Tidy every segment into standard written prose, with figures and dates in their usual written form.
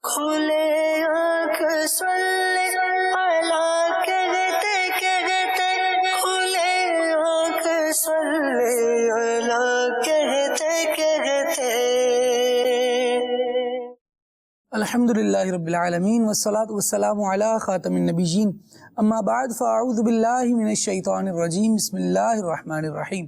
کھلے آنکھ سلے اللہ کہتے کہتے، کھلے آنکھ سلے اللہ کہتے کہتے۔ الحمدللہ رب العالمین والصلاة والسلام علی خاتم النبیین، اما بعد فاعوذ باللہ من الشیطان الرجیم، بسم اللہ الرحمن الرحیم۔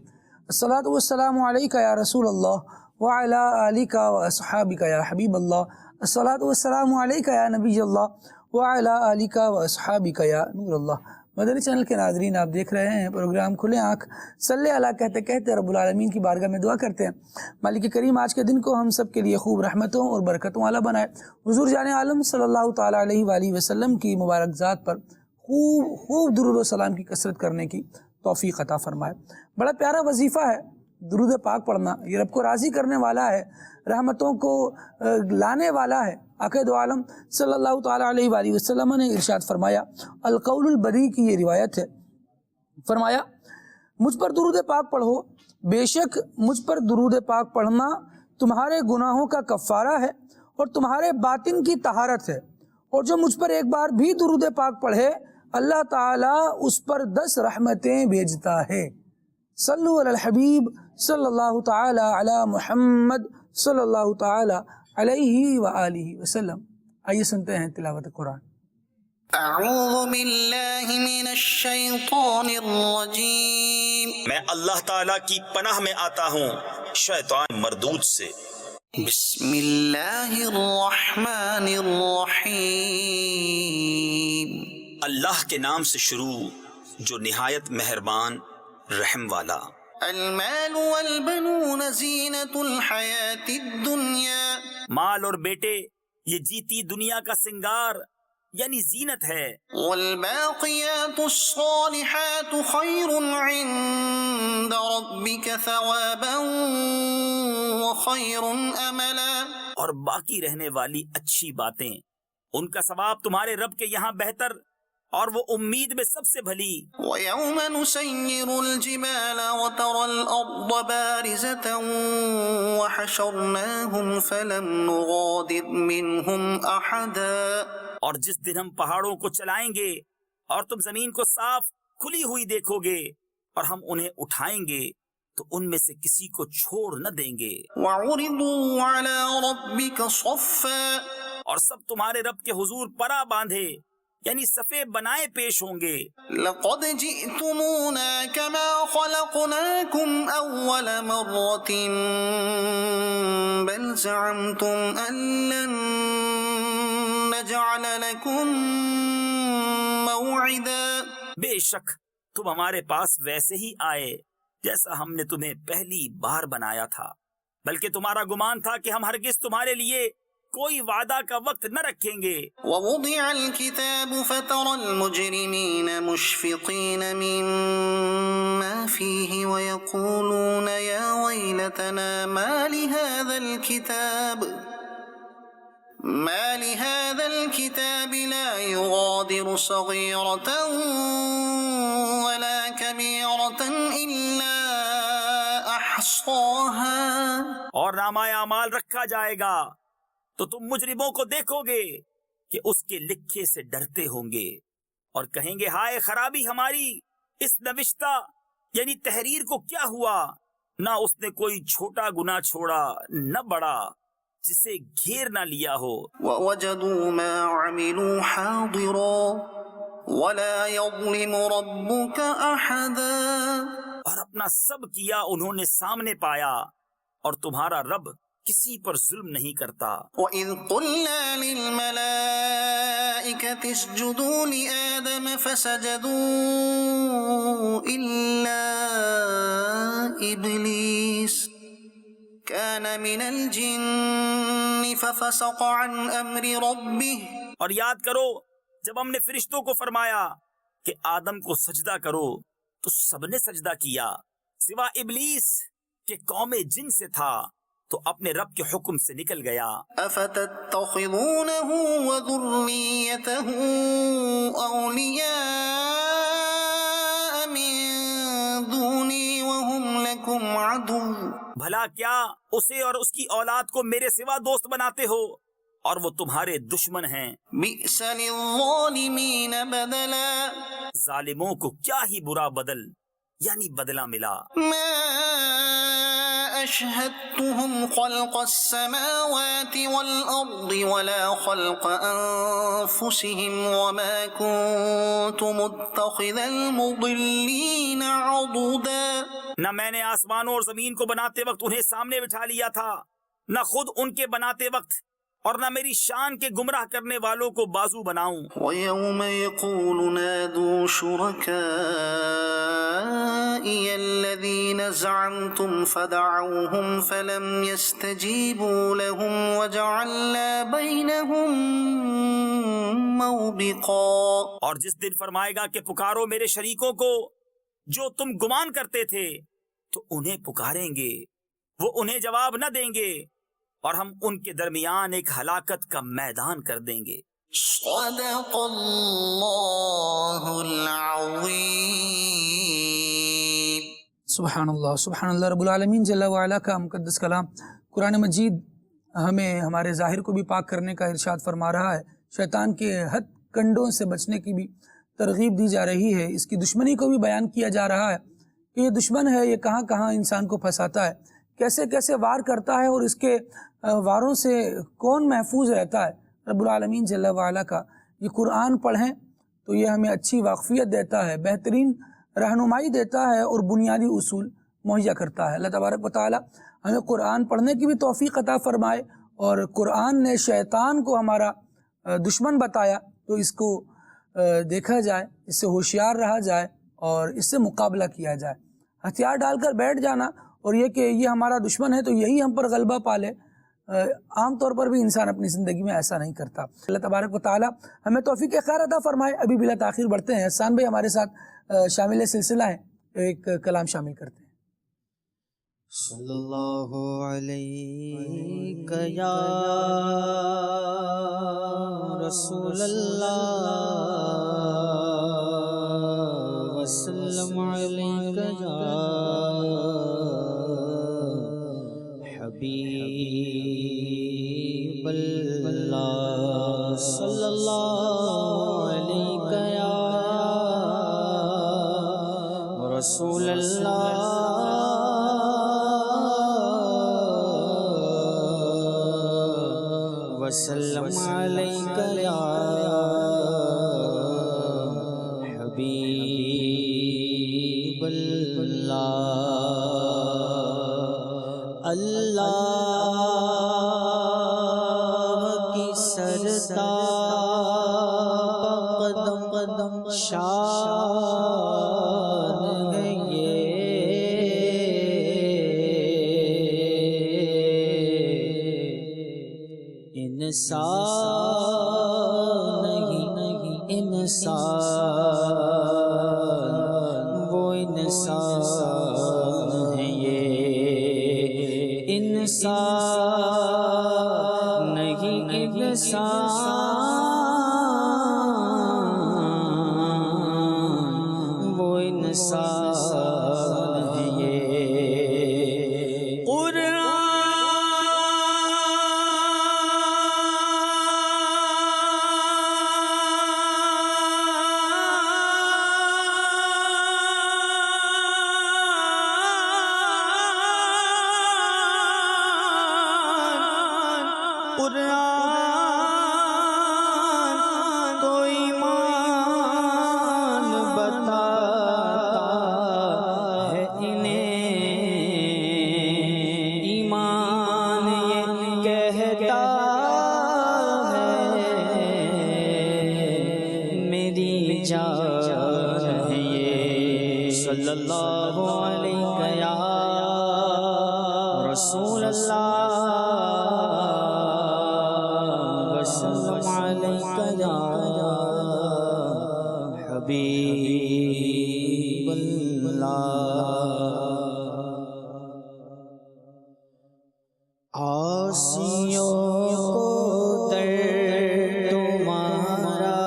الصلاة والسلام علیک یا رسول اللہ وعلی آلک واصحابک یا حبیب اللہ، الصلاة والسلام علیک یا نبی اللہ وعلی آلک واصحابک یا نور اللہ۔ مدنی چینل کے ناظرین، آپ دیکھ رہے ہیں پروگرام کھلے آنکھ صلی اللہ کہتے کہتے رب العالمین کی بارگاہ میں دعا کرتے ہیں مالک کریم آج کے دن کو ہم سب کے لیے خوب رحمتوں اور برکتوں والا بنائے، حضور جان عالم صلی اللہ تعالیٰ علیہ وآلہ وسلم کی مبارک ذات پر خوب درود و سلام کی کثرت کرنے کی توفیق عطا فرمائے۔ بڑا پیارا وظیفہ ہے درود پاک پڑھنا، یہ رب کو راضی کرنے والا ہے، رحمتوں کو لانے والا ہے۔ آقا دو عالم صلی اللہ تعالیٰ علیہ وآلہ وسلم نے ارشاد فرمایا، القول البدی کی یہ روایت ہے، فرمایا مجھ پر درود پاک پڑھو، بے شک مجھ پر درود پاک پڑھنا تمہارے گناہوں کا کفارہ ہے اور تمہارے باطن کی طہارت ہے، اور جو مجھ پر ایک بار بھی درود پاک پڑھے اللہ تعالیٰ اس پر 10 رحمتیں بھیجتا ہے۔ صلو علی الحبیب صلی اللہ تعالی علی محمد صلی اللہ تعالی علیہ وآلہ وسلم۔ آئیے سنتے ہیں تلاوت قرآن۔ اعوذ باللہ من الشیطان الرجیم، میں اللہ تعالیٰ کی پناہ میں آتا ہوں شیطان مردود سے۔ بسم اللہ الرحمن الرحیم، اللہ کے نام سے شروع جو نہایت مہربان رحم والا۔ المال والبنون زینۃ الحیاۃ الدنیا، مال اور بیٹے یہ جیتی دنیا کا سنگار یعنی زینت ہے، والباقیات الصالحات خیر عند ربک ثوابا وخیر املا، اور باقی رہنے والی اچھی باتیں ان کا ثواب تمہارے رب کے یہاں بہتر اور وہ امید میں سب سے بھلی۔ وَيَوْمَ نُسَيِّرُ الْجِبَالَ وَتَرَى الْأَرْضَ بَارِزَةً وَحَشَرْنَاهُمْ فَلَمْ نُغَادِرْ مِنْهُمْ أَحَدًا، اور جس دن ہم پہاڑوں کو چلائیں گے اور تم زمین کو صاف کھلی ہوئی دیکھو گے اور ہم انہیں اٹھائیں گے تو ان میں سے کسی کو چھوڑ نہ دیں گے۔ وَعُرِضُوا عَلَى رَبِّكَ صَفًّا، اور سب تمہارے رب کے حضور پرا باندھے یعنی صفے بنائے پیش ہوں گے۔ لَقَدْ جِئْتُمُونَا كَمَا خَلَقْنَاكُمْ أَوَّلَ مَرَّةٍ بَلْ زَعَمْتُمْ أَن لَّن نَّجْعَلَ لَكُم مَّوْعِدًا، بے شک تم ہمارے پاس ویسے ہی آئے جیسا ہم نے تمہیں پہلی بار بنایا تھا، بلکہ تمہارا گمان تھا کہ ہم ہرگز تمہارے لیے کوئی وعدہ کا وقت نہ رکھیں گے۔ وَوُضِعَ الْكِتَابُ فَتَرَى الْمُجْرِمِينَ مُشْفِقِينَ مِمَّا فِيهِ وَيَقُولُونَ يَا وَيْلَتَنَا مَا لِهَذَا الْكِتَابِ لَا يُغَادِرُ صَغِيرَةً وَلَا كَبِيرَةً إِلَّا أَحْصَاهَا، اور نامہ اعمال رکھا جائے گا تو تم مجرموں کو دیکھو گے کہ اس کے لکھے سے ڈرتے ہوں گے اور کہیں گے ہائے خرابی ہماری، اس نوشتہ یعنی تحریر کو کیا ہوا، نہ اس نے کوئی چھوٹا گناہ چھوڑا نہ بڑا جسے گھیر نہ لیا ہو۔ وَوَجَدُوا مَا عَمِلُوا حَاضِرًا وَلَا يَظْلِمُ رَبُّكَ أَحَدًا، اور اپنا سب کیا انہوں نے سامنے پایا اور تمہارا رب کسی پر ظلم نہیں کرتا۔ وَإِذْ قُلْنَا لِلْمَلَائِكَةِ اسْجُدُوا لِآدَمَ فَسَجَدُوا إِلَّا إِبْلِيسَ كَانَ مِنَ الْجِنِّ فَفَسَقَ عَنْ أَمْرِ رَبِّهِ، اور یاد کرو جب ہم نے فرشتوں کو فرمایا کہ آدم کو سجدہ کرو تو سب نے سجدہ کیا سوا ابلیس کہ قوم جن سے تھا تو اپنے رب کے حکم سے نکل گیا۔ أَفَتَتَّخِذُونَهُ وَذُرِّيَّتَهُ أَوْلِيَاءَ مِن دُونِي وَهُمْ لَكُمْ عَدُوٌّ، بھلا کیا اسے اور اس کی اولاد کو میرے سوا دوست بناتے ہو اور وہ تمہارے دشمن ہیں. بئس للظالمین بدلا ظالموں کو کیا ہی برا بدل یعنی بدلہ ملا. ما أشهدتهم خلق السماوات والأرض ولا خلق أنفسهم وما كنت متخذ المضلين عضدا. نہ میں نے آسمانوں اور زمین کو بناتے وقت انہیں سامنے بٹھا لیا تھا، نہ خود ان کے بناتے وقت، اور نہ میری شان کے گمراہ کرنے والوں کو بازو بناؤں. ويوم يقول نادوا شركائي الذين زعمتم فدعوهم فلم يستجيبوا لهم وجعلنا بينهم موبقا. اور جس دن فرمائے گا کہ پکارو میرے شریکوں کو جو تم گمان کرتے تھے، تو انہیں پکاریں گے، وہ انہیں جواب نہ دیں گے، اور ہم ان کے درمیان ایک ہلاکت کا میدان کر دیں گے. صدق اللہ العظیم. سبحان اللہ رب العالمین جل وعلا کا مقدس کلام قرآن مجید ہمیں ہمارے ظاہر کو بھی پاک کرنے کا ارشاد فرما رہا ہے، شیطان کے ہتھ کنڈوں سے بچنے کی بھی ترغیب دی جا رہی ہے، اس کی دشمنی کو بھی بیان کیا جا رہا ہے کہ یہ دشمن ہے، یہ کہاں کہاں انسان کو پھنساتا ہے، کیسے کیسے وار کرتا ہے، اور اس کے واروں سے کون محفوظ رہتا ہے. رب العالمین جل وعلا کا یہ قرآن پڑھیں تو یہ ہمیں اچھی واقفیت دیتا ہے، بہترین رہنمائی دیتا ہے اور بنیادی اصول مہیا کرتا ہے. اللہ تبارک و تعالی ہمیں قرآن پڑھنے کی بھی توفیق عطا فرمائے، اور قرآن نے شیطان کو ہمارا دشمن بتایا تو اس کو دیکھا جائے، اس سے ہوشیار رہا جائے اور اس سے مقابلہ کیا جائے. ہتھیار ڈال کر بیٹھ جانا اور یہ کہ یہ ہمارا دشمن ہے تو یہی ہم پر غلبہ پالے، عام طور پر بھی انسان اپنی زندگی میں ایسا نہیں کرتا. اللہ تبارک و تعالی ہمیں توفیق خیر عطا فرمائے. ابھی بلا تاخیر بڑھتے ہیں، احسان بھائی ہمارے ساتھ شامل سلسلہ ہیں، ایک کلام شامل کرتے ہیں. صلی اللہ علیہ یا رسول اللہ وسلم علیک یا حبیب اللہ صلی اللہ علیہ یا رسول اللہ وسلم علیک یا حبیب اللہ. اللہ کی سرتاپ قدم قدم شان ہے یہ، انسان نہیں انسان وہ انسان ہے یہ، انسان نہیں انسان وہ انسان ہے یہ. قرآن تو ایمان بتاتا ہے انہیں، ایمان یہ کہتا ہے میری جان ہے یہ. صلی اللہ علیہ یا رسول اللہ وسلم علیک یا حبیب اللہ. عاصیوں کو در تمہارا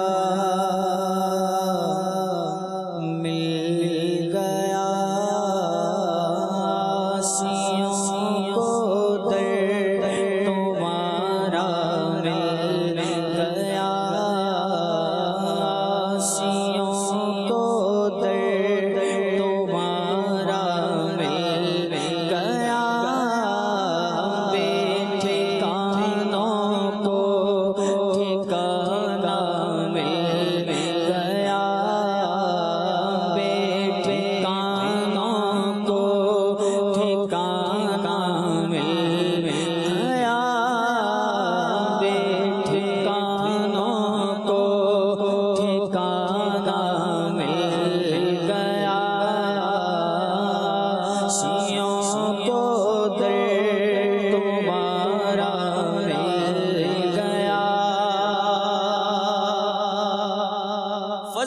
مل گیا، عاصیوں کو در تمہارا مل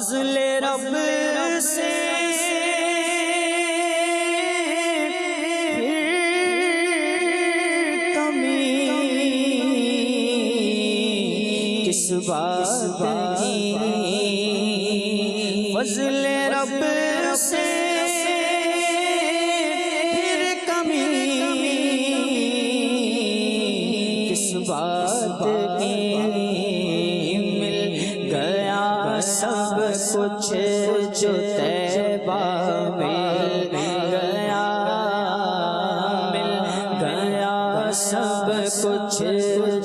فضل رب سے کمی کس بات کی، فضل رب سے پھر کمی کس بات کی، مل گیا سب کچھ جو طیبہ مل گیا، مل گیا سب کچھ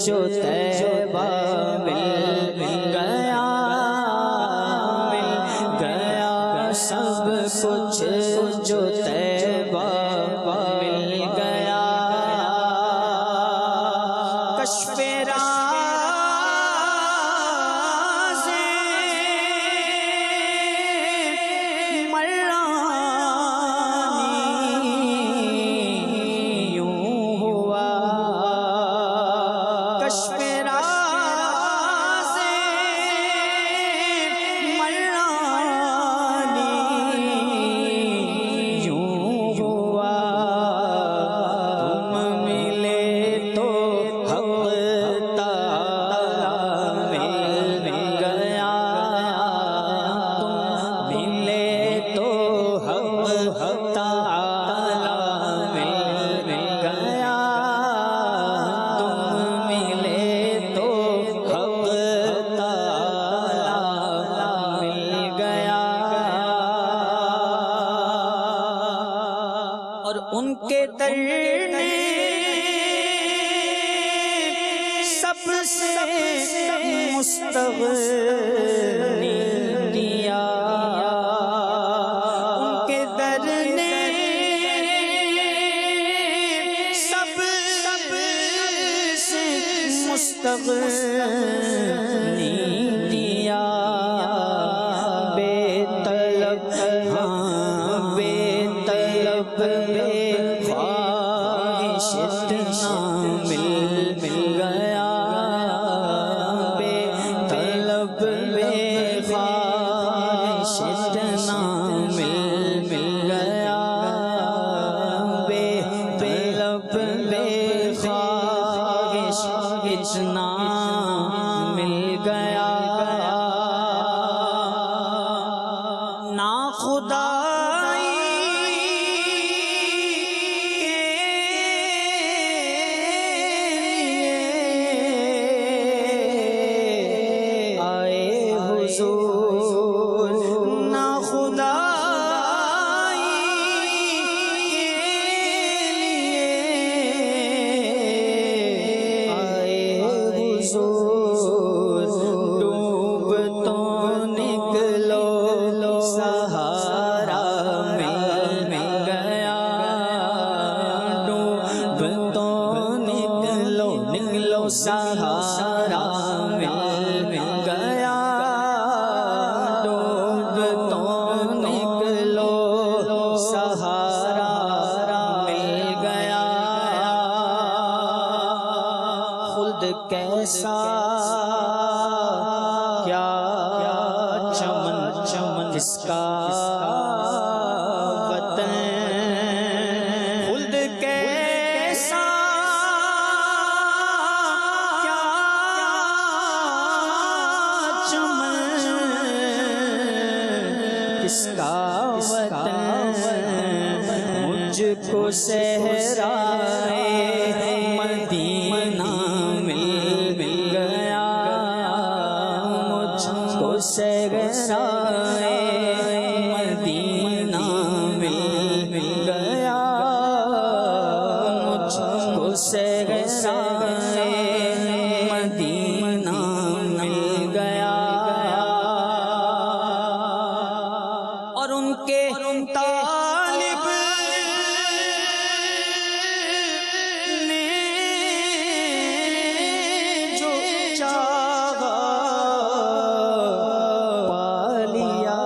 جو طیبہ مل گیا، مل گیا سب کچھ جو طیبہ مل گیا، کشف ان کے در نے سب سے مستغنی دیا، ان کے در نے سب سے مستغنی دیا، بے طلب ہاں بے طلب بے خواہش اتنا مل گیا، بے طلب بے خواہش اتنا مل گیا، بے طلب بے خواہش اتنا مل گیا، نا خدائی آئے حضور، نا خدائی آئے حضور، ڈوب تو نکلو سہارا مل گیا، ڈوب تو نکلو سہارا مل گیا، ڈوب تو نکلو سہارا مل گیا، خلد کیسا کیا چمن چمن اس کا وطن، خلد کیسا کیا چمن کس کا وطن، مجھ کو صحرائے مدینہ مل گیا، مجھ کو صحرائے مدینہ مل گیا، مجھ کو صحرائے مدینہ مل گیا، اور ان کے طالب نے جو چاہا پا لیا،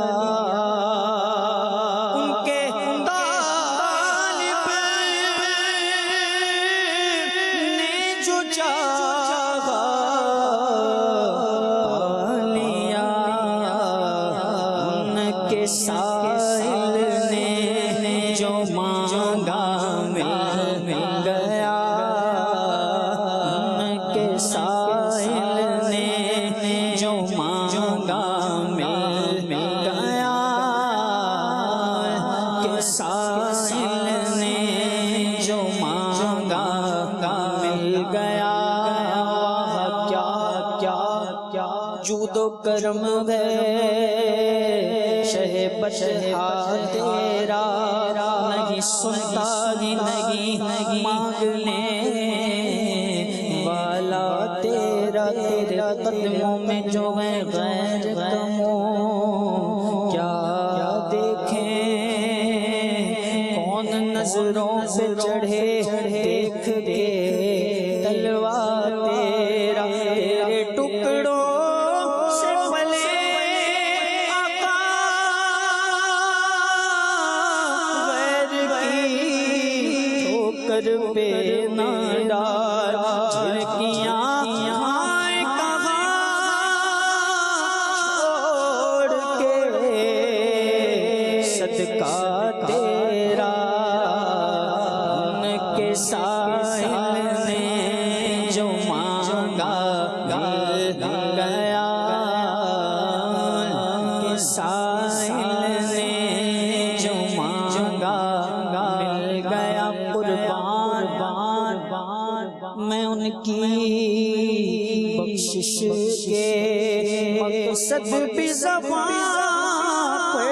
کے سائل نے جو مانگا مل گیا، ان کے سائل نے جو مانگا مل گیا، کہ سائل نے جو مانگا مل گیا۔ جود و کرم ہے شہ بشہا تیرا، نہیں سنتا نہیں مانگنے والا تیرا، تیرے قدموں میں جو ہے غیر کموں کیا دیکھیں، کون نظروں سے چڑھے دیکھ کے تلوار تیرا، تیرے ٹکڑوں پہ نہ ڈال، جھڑکیاں آئیں کہاں چھوڑ کے صدقہ تیرا، ان کے سائل نے جو مانگا مل گیا، ان کے سائل نے جو مانگا مل گیا۔ میں ان کی بخشش کے مقصد بھی زبان پہ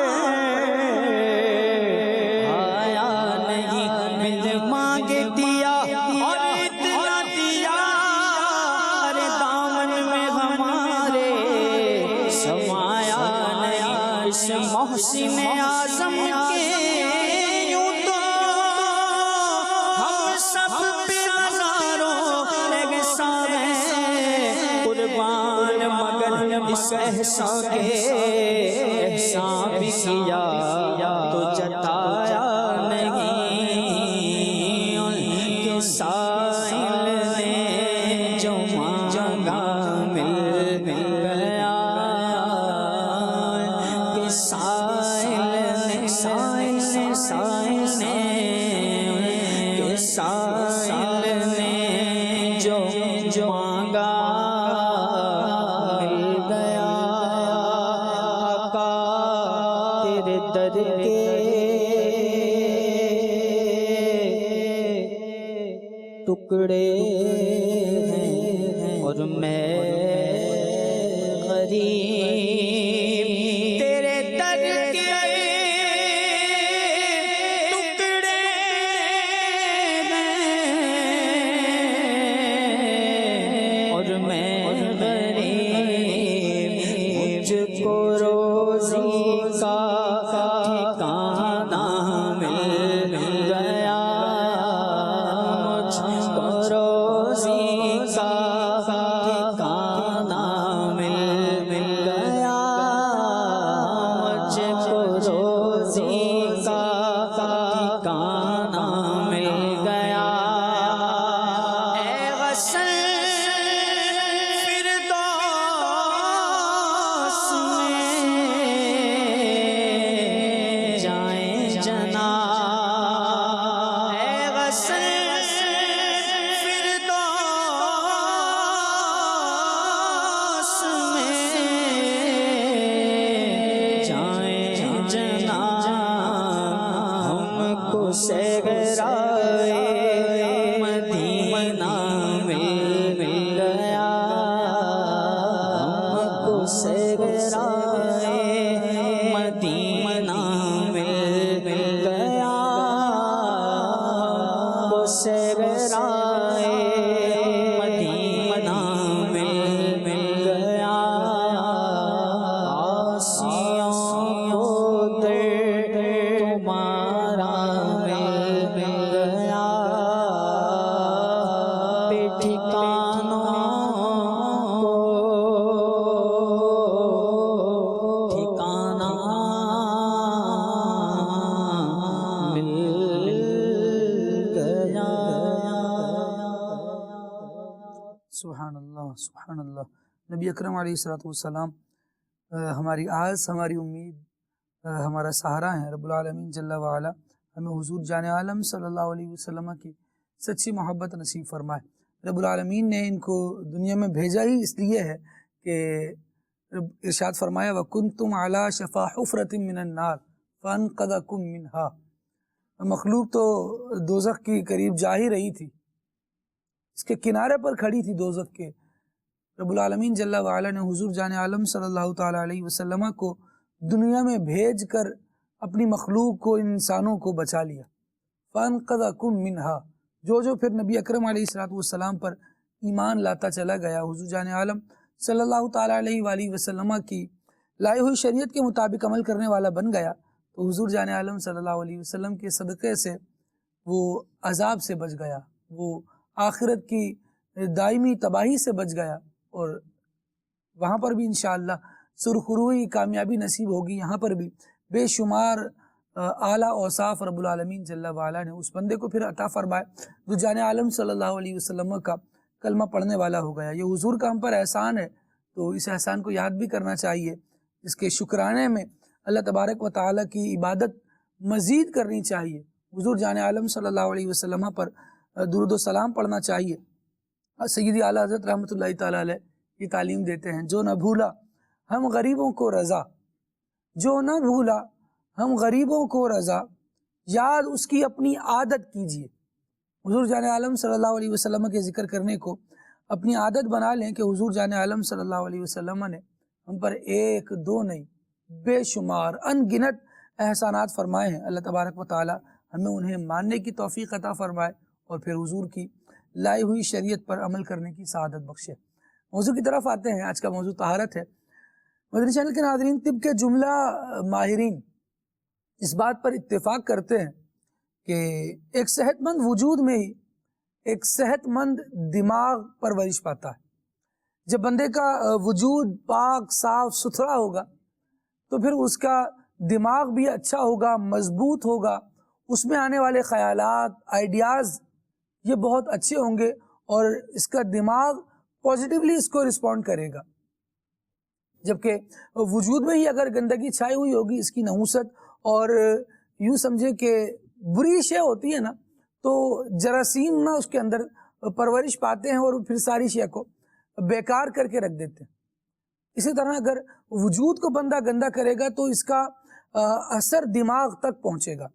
آیا نہیں، مل مانگ دیا اور اتنا دیا، ارے دامن میں ہمارے سمایا نہیں، اس محسن اعظم کے یوں تو ہم سب پہ قربان، مگر اس احسان کے احسان بھی کیا تو جتایا نہیں، ان کے سائل نے جو مانگا مل گیا، کہ سائل نے کہ سائل نے جو مانگا مل گیا۔ آقا تیرے در کے ٹکڑے ہیں اور میں غریب، تیرے در کے ٹکڑے اور میں غریب، مجھ کو روزی کا ٹھکانہ مل گیا، مجھ کو روزی کا ٹھکانہ مل گیا، مجھ کو روزی کا ٹھکانہ مل گیا۔ اے غسل مدینہ مل گیا، ہم کو صحرائے مدینہ مل گیا، ہم کو صحرائے مدینہ مل گیا، آسیوں کو در تمہارا مل گیا، ٹھکانوں کو ٹھکانہ مل گیا۔ سبحان اللہ سبحان اللہ۔ نبی اکرم علیہ الصلوۃ والسلام ہماری آس، ہماری امید ہمارا سہارا ہیں۔ رب العالمین جل وعلا ہمیں حضور جان عالم صلی اللہ علیہ وسلم کی سچی محبت نصیب فرمائے۔ رب العالمین نے ان کو دنیا میں بھیجا ہی اس لیے ہے کہ ارشاد فرمایا وَكُنْتُمْ عَلَى شَفَا حُفْرَةٍ مِّنَ النَّارِ فَأَنْقَذَكُم مِّنْهَا۔ مخلوق تو دوزخ کی قریب جا ہی رہی تھی، اس کے کنارے پر کھڑی تھی دوزخ کے۔ رب العالمین جل وعلا نے حضور جان عالم صلی اللہ تعالیٰ علیہ وسلم کو دنیا میں بھیج کر اپنی مخلوق کو، انسانوں کو بچا لیا۔ فَأَنْقَذَكُم مِّنْهَا، جو پھر نبی اکرم علیہ السلام پر ایمان لاتا چلا گیا، حضور جان عالم صلی اللہ تعالیٰ علیہ وآلہ وسلم کی لائی ہوئی شریعت کے مطابق عمل کرنے والا بن گیا، تو حضور جان عالم صلی اللہ علیہ وسلم کے صدقے سے وہ عذاب سے بچ گیا، وہ آخرت کی دائمی تباہی سے بچ گیا، اور وہاں پر بھی انشاءاللہ سرخروئی کامیابی نصیب ہوگی۔ یہاں پر بھی بے شمار اعلیٰ اوصاف رب العالمین جل وعلا نے اس بندے کو پھر عطا فرمائے جو جان عالم صلی اللہ علیہ وسلم کا کلمہ پڑھنے والا ہو گیا۔ یہ حضور کا ہم پر احسان ہے، تو اس احسان کو یاد بھی کرنا چاہیے، اس کے شکرانے میں اللہ تبارک و تعالیٰ کی عبادت مزید کرنی چاہیے، حضور جان عالم صلی اللہ علیہ وسلم پر درود و سلام پڑھنا چاہیے۔ سیدی اعلیٰ حضرت رحمۃ اللہ تعالیٰ علیہ یہ تعلیم دیتے ہیں، جو نہ بھولا ہم غریبوں کو رضا، جو نہ بھولا ہم غریبوں کو رضا، یاد اس کی اپنی عادت کیجیے۔ حضور جان عالم صلی اللہ علیہ وسلم کے ذکر کرنے کو اپنی عادت بنا لیں کہ حضور جان عالم صلی اللہ علیہ وسلم نے ہم پر ایک دو نہیں بے شمار ان گنت احسانات فرمائے ہیں۔ اللہ تبارک و تعالی ہمیں انہیں ماننے کی توفیق عطا فرمائے اور پھر حضور کی لائی ہوئی شریعت پر عمل کرنے کی سعادت بخشے۔ موضوع کی طرف آتے ہیں۔ آج کا موضوع طہارت ہے۔ مدنی چینل کے ناظرین، طب کے جملہ ماہرین اس بات پر اتفاق کرتے ہیں کہ ایک صحت مند وجود میں ہی ایک صحت مند دماغ پرورش پاتا ہے۔ جب بندے کا وجود پاک صاف ستھرا ہوگا تو پھر اس کا دماغ بھی اچھا ہوگا، مضبوط ہوگا، اس میں آنے والے خیالات، آئیڈیاز یہ بہت اچھے ہوں گے اور اس کا دماغ پازیٹیولی اس کو رسپونڈ کرے گا۔ جبکہ وجود میں ہی اگر گندگی چھائی ہوئی ہوگی، اس کی نحوست اور یوں سمجھے کہ بری شے ہوتی ہے نا، تو جراثیم نہ اس کے اندر پرورش پاتے ہیں اور پھر ساری شے کو بیکار کر کے رکھ دیتے ہیں۔ اسی طرح اگر وجود کو بندہ گندا کرے گا تو اس کا اثر دماغ تک پہنچے گا۔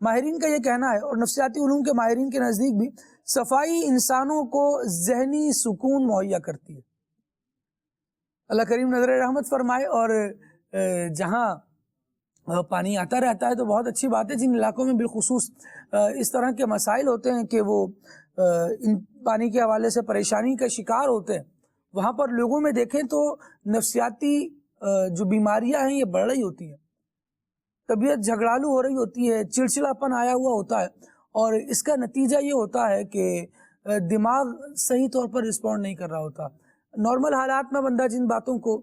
ماہرین کا یہ کہنا ہے، اور نفسیاتی علوم کے ماہرین کے نزدیک بھی صفائی انسانوں کو ذہنی سکون مہیا کرتی ہے۔ اللہ کریم نظر رحمت فرمائے۔ اور جہاں پانی آتا رہتا ہے تو بہت اچھی بات ہے، جن علاقوں میں بالخصوص اس طرح کے مسائل ہوتے ہیں کہ وہ ان پانی کے حوالے سے پریشانی کا شکار ہوتے ہیں، وہاں پر لوگوں میں دیکھیں تو نفسیاتی جو بیماریاں ہیں یہ بڑھ رہی ہوتی ہیں، طبیعت جھگڑالو ہو رہی ہوتی ہے، چڑچڑاپن آیا ہوا ہوتا ہے، اور اس کا نتیجہ یہ ہوتا ہے کہ دماغ صحیح طور پر رسپونڈ نہیں کر رہا ہوتا۔ نارمل حالات میں بندہ جن باتوں کو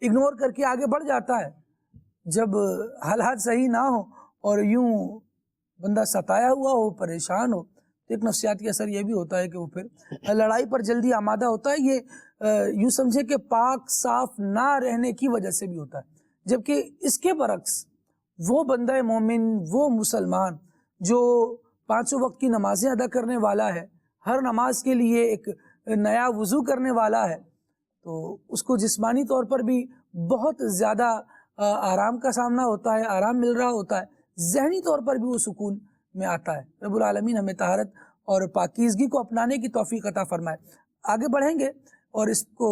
اگنور کر کے آگے بڑھ جاتا ہے، جب حالات صحیح نہ ہو اور یوں بندہ ستایا ہوا ہو، پریشان ہو، تو ایک نفسیاتی اثر یہ بھی ہوتا ہے کہ وہ پھر لڑائی پر جلدی آمادہ ہوتا ہے۔ یہ یوں سمجھے کہ پاک صاف نہ رہنے کی وجہ سے بھی ہوتا ہے۔ جبکہ اس کے برعکس وہ بندہ مومن، وہ مسلمان جو 5 وقت کی نمازیں ادا کرنے والا ہے، ہر نماز کے لیے ایک نیا وضو کرنے والا ہے، تو اس کو جسمانی طور پر بھی بہت زیادہ آرام کا سامنا ہوتا ہے، آرام مل رہا ہوتا ہے، ذہنی طور پر بھی وہ سکون میں آتا ہے۔ رب العالمین ہمیں طہارت اور پاکیزگی کو اپنانے کی توفیق عطا فرمائے۔ آگے بڑھیں گے اور اس کو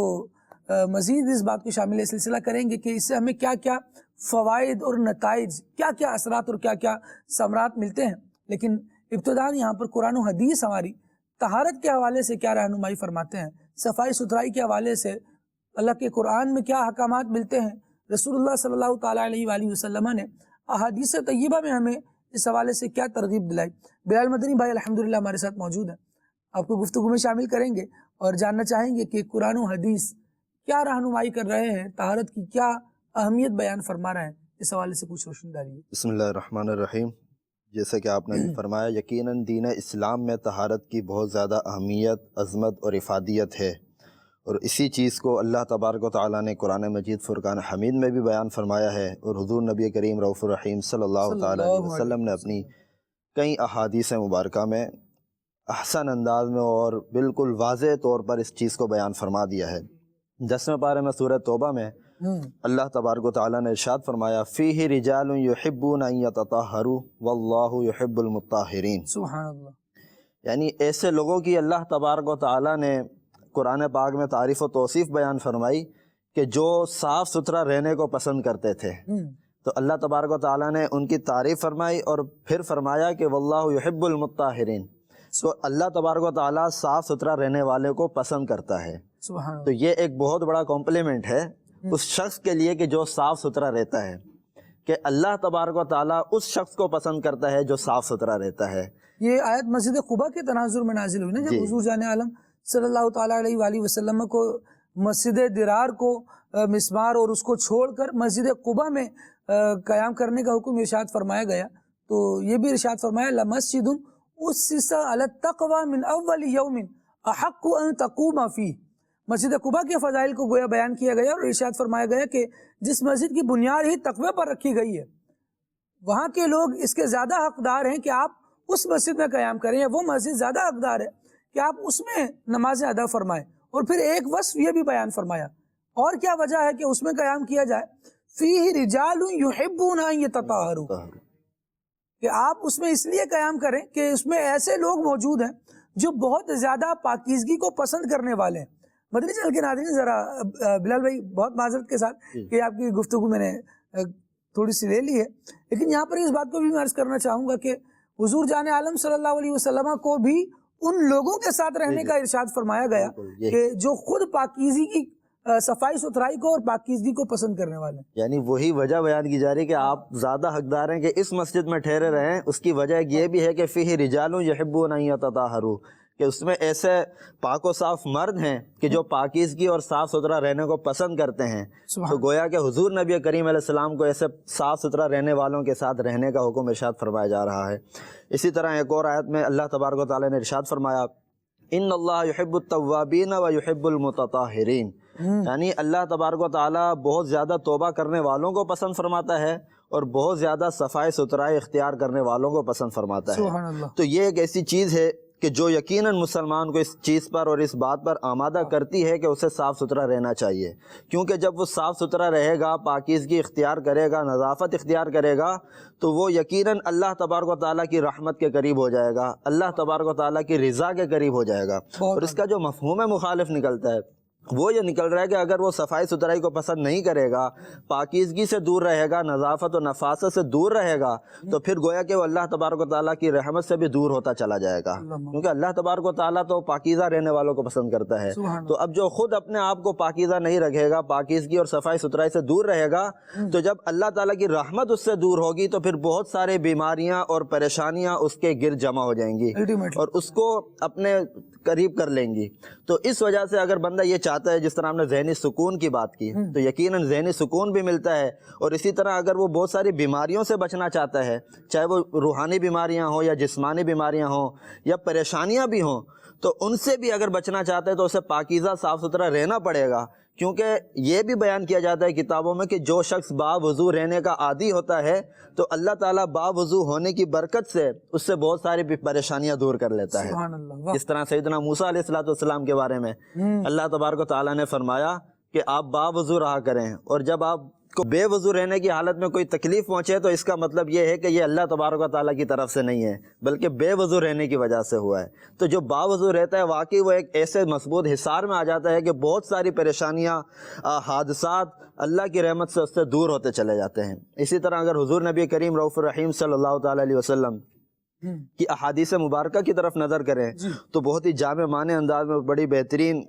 مزید اس بات کو شامل سلسلہ کریں گے کہ اس سے ہمیں کیا کیا فوائد اور نتائج، کیا کیا اثرات اور کیا کیا ثمرات ملتے ہیں۔ لیکن ابتداءً یہاں پر قرآن و حدیث ہماری طہارت کے حوالے سے کیا رہنمائی فرماتے ہیں، صفائی ستھرائی کے حوالے سے اللہ کے قرآن میں کیا احکامات ملتے ہیں، رسول اللہ صلی اللہ تعالیٰ علیہ وآلہ وسلم نے احادیث طیبہ میں ہمیں اس حوالے سے کیا ترغیب دلائی۔ بلال مدنی بھائی الحمدللہ ہمارے ساتھ موجود ہیں، آپ کو گفتگو میں شامل کریں گے اور جاننا چاہیں گے کہ قرآن و حدیث کیا رہنمائی کر رہے ہیں، طہارت کی کیا اہمیت بیان فرما رہے ہیں، اس حوالے سے کچھ روشنی ڈالیے۔ بسم اللہ الرحمن الرحیم۔ جیسا کہ آپ نے فرمایا، یقیناً دین اسلام میں طہارت کی بہت زیادہ اہمیت، عظمت اور افادیت ہے، اور اسی چیز کو اللہ تبارک و تعالیٰ نے قرآن مجید فرقان حمید میں بھی بیان فرمایا ہے، اور حضور نبی کریم رؤوف الرحیم صلی اللہ تعالیٰ علیہ وسلم نے اپنی کئی احادیث مبارکہ میں احسن انداز میں اور بالکل واضح طور پر اس چیز کو بیان فرما دیا ہے۔ 10ویں پارے میں سورہ توبہ میں اللہ تبارک و تعالیٰ نے ارشاد فرمایا فیہ رجال یحبون ان یتطہروا واللہ یحب المطہرین۔ سبحان اللہ۔ یعنی ایسے لوگوں کی اللہ تبارک و تعالیٰ نے قرآن پاک میں تعریف و توصیف بیان فرمائی کہ جو صاف ستھرا رہنے کو پسند کرتے تھے، تو اللہ تبارک و تعالیٰ نے ان کی تعریف فرمائی اور پھر فرمایا کہ واللہ یحب المطہرین، تو اللہ تبارک و تعالیٰ صاف ستھرا رہنے والے کو پسند کرتا ہے۔ سبحان اللہ۔ تو یہ ایک بہت بڑا کمپلیمنٹ ہے اس شخص کے لیے کہ جو صاف ستھرا رہتا ہے، کہ اللہ تبارک و تعالیٰ اس شخص کو پسند کرتا ہے جو صاف ستھرا رہتا ہے۔ یہ آیت مسجد قباء کے تناظر میں نازل ہوئی نا، جب حضور جان عالم صلی اللہ تعالیٰ علیہ وآلہ وسلم کو مسجد درار کو مسمار اور اس کو چھوڑ کر مسجد قباء میں قیام کرنے کا حکم ارشاد فرمایا گیا، تو یہ بھی ارشاد فرمایا لمسجد اسس علی التقوی من اول یوم احق ان تقوم فیہ۔ مسجد قباء کے فضائل کو گویا بیان کیا گیا اور ارشاد فرمایا گیا کہ جس مسجد کی بنیاد ہی تقوی پر رکھی گئی ہے، وہاں کے لوگ اس کے زیادہ حقدار ہیں کہ آپ اس مسجد میں قیام کریں، یا وہ مسجد زیادہ حقدار ہے کہ آپ اس میں نمازیں ادا فرمائیں۔ اور پھر ایک وصف یہ بھی بیان فرمایا، اور کیا وجہ ہے کہ اس میں قیام کیا جائے، فیہ رجال یحبون ان یتطہروا، کہ آپ اس میں اس لیے قیام کریں کہ اس میں ایسے لوگ موجود ہیں جو بہت زیادہ پاکیزگی کو پسند کرنے والے ہیں۔ مدنی چینل کے ناظرین، ذرا بلال بھائی بہت معذرت کے ساتھ کہ آپ کی گفتگو میں نے تھوڑی سی لے لی ہے، لیکن یہاں پر اس بات کو بھی میں عرض کرنا چاہوں گا کہ حضور جان عالم صلی اللہ علیہ وسلم کو بھی ان لوگوں کے ساتھ رہنے کا ارشاد فرمایا گیا کہ جو خود پاکیزی کی صفائی ستھرائی کو اور پاکیزگی کو پسند کرنے والے ہیں۔ یعنی وہی وجہ بیان کی جا رہی کہ آپ زیادہ حقدار ہیں کہ اس مسجد میں ٹھہرے رہیں، اس کی وجہ یہ بھی ہے کہ فیہ رجال یحبون ان یتطہروا، کہ اس میں ایسے پاک و صاف مرد ہیں کہ جو پاکیزگی اور صاف ستھرا رہنے کو پسند کرتے ہیں۔ تو گویا کہ حضور نبی کریم علیہ السلام کو ایسے صاف ستھرا رہنے والوں کے ساتھ رہنے کا حکم ارشاد فرمایا جا رہا ہے۔ اسی طرح ایک اور آیت میں اللہ تبارک و تعالیٰ نے ارشاد فرمایا ان اللہ یحب التوابین و یحب المتطہرین، یعنی اللہ تبارک و تعالیٰ بہت زیادہ توبہ کرنے والوں کو پسند فرماتا ہے اور بہت زیادہ صفائی ستھرائی اختیار کرنے والوں کو پسند فرماتا ہے۔ تو یہ ایک ایسی چیز ہے کہ جو یقیناً مسلمان کو اس چیز پر اور اس بات پر آمادہ کرتی ہے کہ اسے صاف ستھرا رہنا چاہیے، کیونکہ جب وہ صاف ستھرا رہے گا، پاکیزگی اختیار کرے گا، نظافت اختیار کرے گا، تو وہ یقیناً اللہ تبارک و تعالیٰ کی رحمت کے قریب ہو جائے گا، اللہ تبارک و تعالیٰ کی رضا کے قریب ہو جائے گا۔ اور اس کا جو مفہوم مخالف نکلتا ہے وہ یہ نکل رہا ہے کہ اگر وہ صفائی ستھرائی کو پسند نہیں کرے گا، پاکیزگی سے دور رہے گا، نظافت و نفاست سے دور رہے گا، تو پھر گویا کہ وہ اللہ تبارک و تعالیٰ کی رحمت سے بھی دور ہوتا چلا جائے گا، کیونکہ اللہ تبارک و تعالیٰ تو پاکیزہ رہنے والوں کو پسند کرتا ہے۔ تو اب جو خود اپنے آپ کو پاکیزہ نہیں رکھے گا، پاکیزگی اور صفائی ستھرائی سے دور رہے گا، تو جب اللہ تعالیٰ کی رحمت اس سے دور ہوگی تو پھر بہت سارے بیماریاں اور پریشانیاں اس کے گرد جمع ہو جائیں گی اور اس کو اپنے قریب کر لیں گی۔ تو اس وجہ سے اگر بندہ یہ چاہتا ہے، جس طرح ہم نے ذہنی سکون کی بات کی، تو یقیناً ذہنی سکون بھی ملتا ہے، اور اسی طرح اگر وہ بہت ساری بیماریوں سے بچنا چاہتا ہے، چاہے وہ روحانی بیماریاں ہوں یا جسمانی بیماریاں ہوں یا پریشانیاں بھی ہوں، تو ان سے بھی اگر بچنا چاہتا ہے تو اسے پاکیزہ صاف ستھرا رہنا پڑے گا، کیونکہ یہ بھی بیان کیا جاتا ہے کتابوں میں کہ جو شخص باوضو رہنے کا عادی ہوتا ہے تو اللہ تعالیٰ باوضو ہونے کی برکت سے اس سے بہت ساری پریشانیاں دور کر لیتا ہے۔ جس طرح سیدنا موسیٰ علیہ السلام کے بارے میں اللہ تبارک و تعالیٰ نے فرمایا کہ آپ باوضو رہا کریں، اور جب آپ کو بے وضو رہنے کی حالت میں کوئی تکلیف پہنچے تو اس کا مطلب یہ ہے کہ یہ اللہ تبارک و تعالیٰ کی طرف سے نہیں ہے، بلکہ بے وضو رہنے کی وجہ سے ہوا ہے۔ تو جو باوضو رہتا ہے واقعی وہ ایک ایسے مضبوط حصار میں آ جاتا ہے کہ بہت ساری پریشانیاں، حادثات اللہ کی رحمت سے اس سے دور ہوتے چلے جاتے ہیں۔ اسی طرح اگر حضور نبی کریم رؤوف الرحیم صلی اللہ تعالیٰ علیہ وسلم کی احادیث مبارکہ کی طرف نظر کریں تو بہت ہی جامع معنی انداز میں بڑی بہترین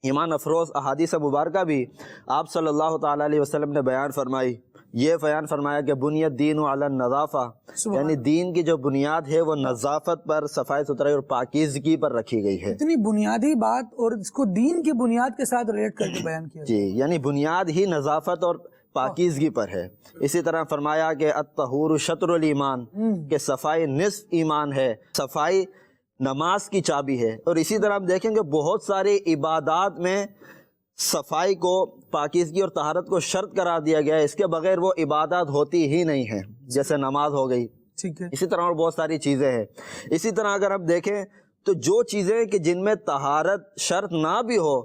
ایمان افروز احادیث مبارکہ بھی آپ صلی اللہ تعالیٰ علیہ وسلم نے بیان فرمائی۔ یہ بیان فرمایا کہ بنی الدین علی النظافہ، یعنی دین کی جو بنیاد ہے وہ نظافت پر، صفائی ستھرائی اور پاکیزگی پر رکھی گئی ہے۔ اتنی بنیادی بات اور اس کو دین کی بنیاد کے ساتھ ریلیٹ کر کے بیان کیا جی، یعنی بنیاد ہی نظافت اور پاکیزگی پر ہے۔ اسی طرح فرمایا کہ الطہور شطر الایمان، کہ صفائی نصف ایمان ہے۔ صفائی نماز کی چابی ہے. اور اسی طرح ہم دیکھیں گے بہت ساری عبادات میں صفائی کو، پاکیزگی اور طہارت کو شرط قرار دیا گیا ہے. اس کے بغیر وہ عبادات ہوتی ہی نہیں ہیں، جیسے نماز ہو گئی. ٹھیک ہے. اسی طرح اور بہت ساری چیزیں ہیں. اسی طرح اگر ہم دیکھیں تو جو چیزیں کہ جن میں طہارت شرط نہ بھی ہو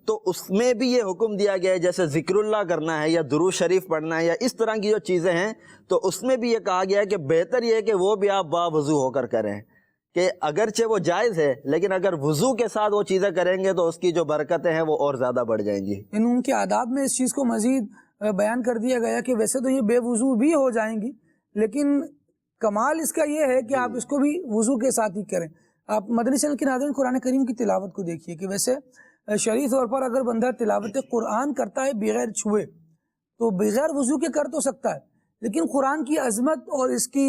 تو اس میں بھی یہ حکم دیا گیا ہے، جیسے ذکر اللہ کرنا ہے یا درود شریف پڑھنا ہے یا اس طرح کی جو چیزیں ہیں، تو اس میں بھی یہ کہا گیا ہے کہ بہتر یہ ہے کہ وہ بھی آپ باوضو ہو کر کریں، کہ اگرچہ وہ جائز ہے لیکن اگر وضو کے ساتھ وہ چیزیں کریں گے تو اس کی جو برکتیں ہیں وہ اور زیادہ بڑھ جائیں گی. ان کے آداب میں اس چیز کو مزید بیان کر دیا گیا کہ ویسے تو یہ بے وضو بھی ہو جائیں گی، لیکن کمال اس کا یہ ہے کہ آپ اس کو بھی وضو کے ساتھ ہی کریں. آپ مدنی چینل کے ناظرین قرآن کریم کی تلاوت کو دیکھیے کہ ویسے شرعی طور پر اگر بندہ تلاوت قرآن کرتا ہے بغیر چھوئے تو بغیر وضو کے کر تو سکتا ہے، لیکن قرآن کی عظمت اور اس کی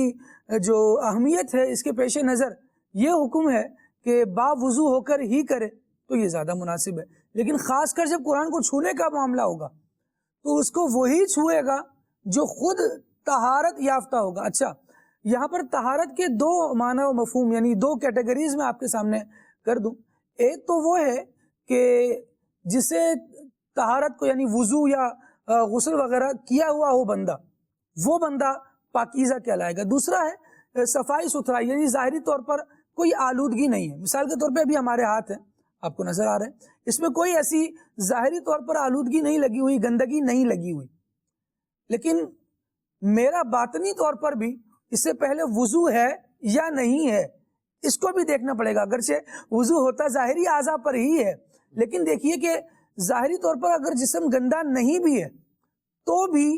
جو اہمیت ہے اس کے پیش نظر یہ حکم ہے کہ با وضو ہو کر ہی کرے تو یہ زیادہ مناسب ہے. لیکن خاص کر جب قرآن کو چھونے کا معاملہ ہوگا تو اس کو وہی چھوئے گا جو خود طہارت یافتہ ہوگا. اچھا، یہاں پر طہارت کے دو معنی و مفہوم یعنی دو کیٹیگریز میں آپ کے سامنے کر دوں. ایک تو وہ ہے کہ جسے طہارت کو یعنی وضو یا غسل وغیرہ کیا ہوا ہو بندہ، وہ بندہ پاکیزہ کہلائے گا. دوسرا ہے صفائی ستھرائی، یعنی ظاہری طور پر کوئی آلودگی نہیں ہے. مثال کے طور پہ ابھی ہمارے ہاتھ ہیں، آپ کو نظر آ رہے ہیں، اس میں کوئی ایسی ظاہری طور پر آلودگی نہیں لگی ہوئی، گندگی نہیں لگی ہوئی، لیکن میرا باطنی طور پر بھی اس سے پہلے وضو ہے یا نہیں ہے اس کو بھی دیکھنا پڑے گا. اگرچہ وضو ہوتا ظاہری اعضاء پر ہی ہے، لیکن دیکھیے کہ ظاہری طور پر اگر جسم گندا نہیں بھی ہے تو بھی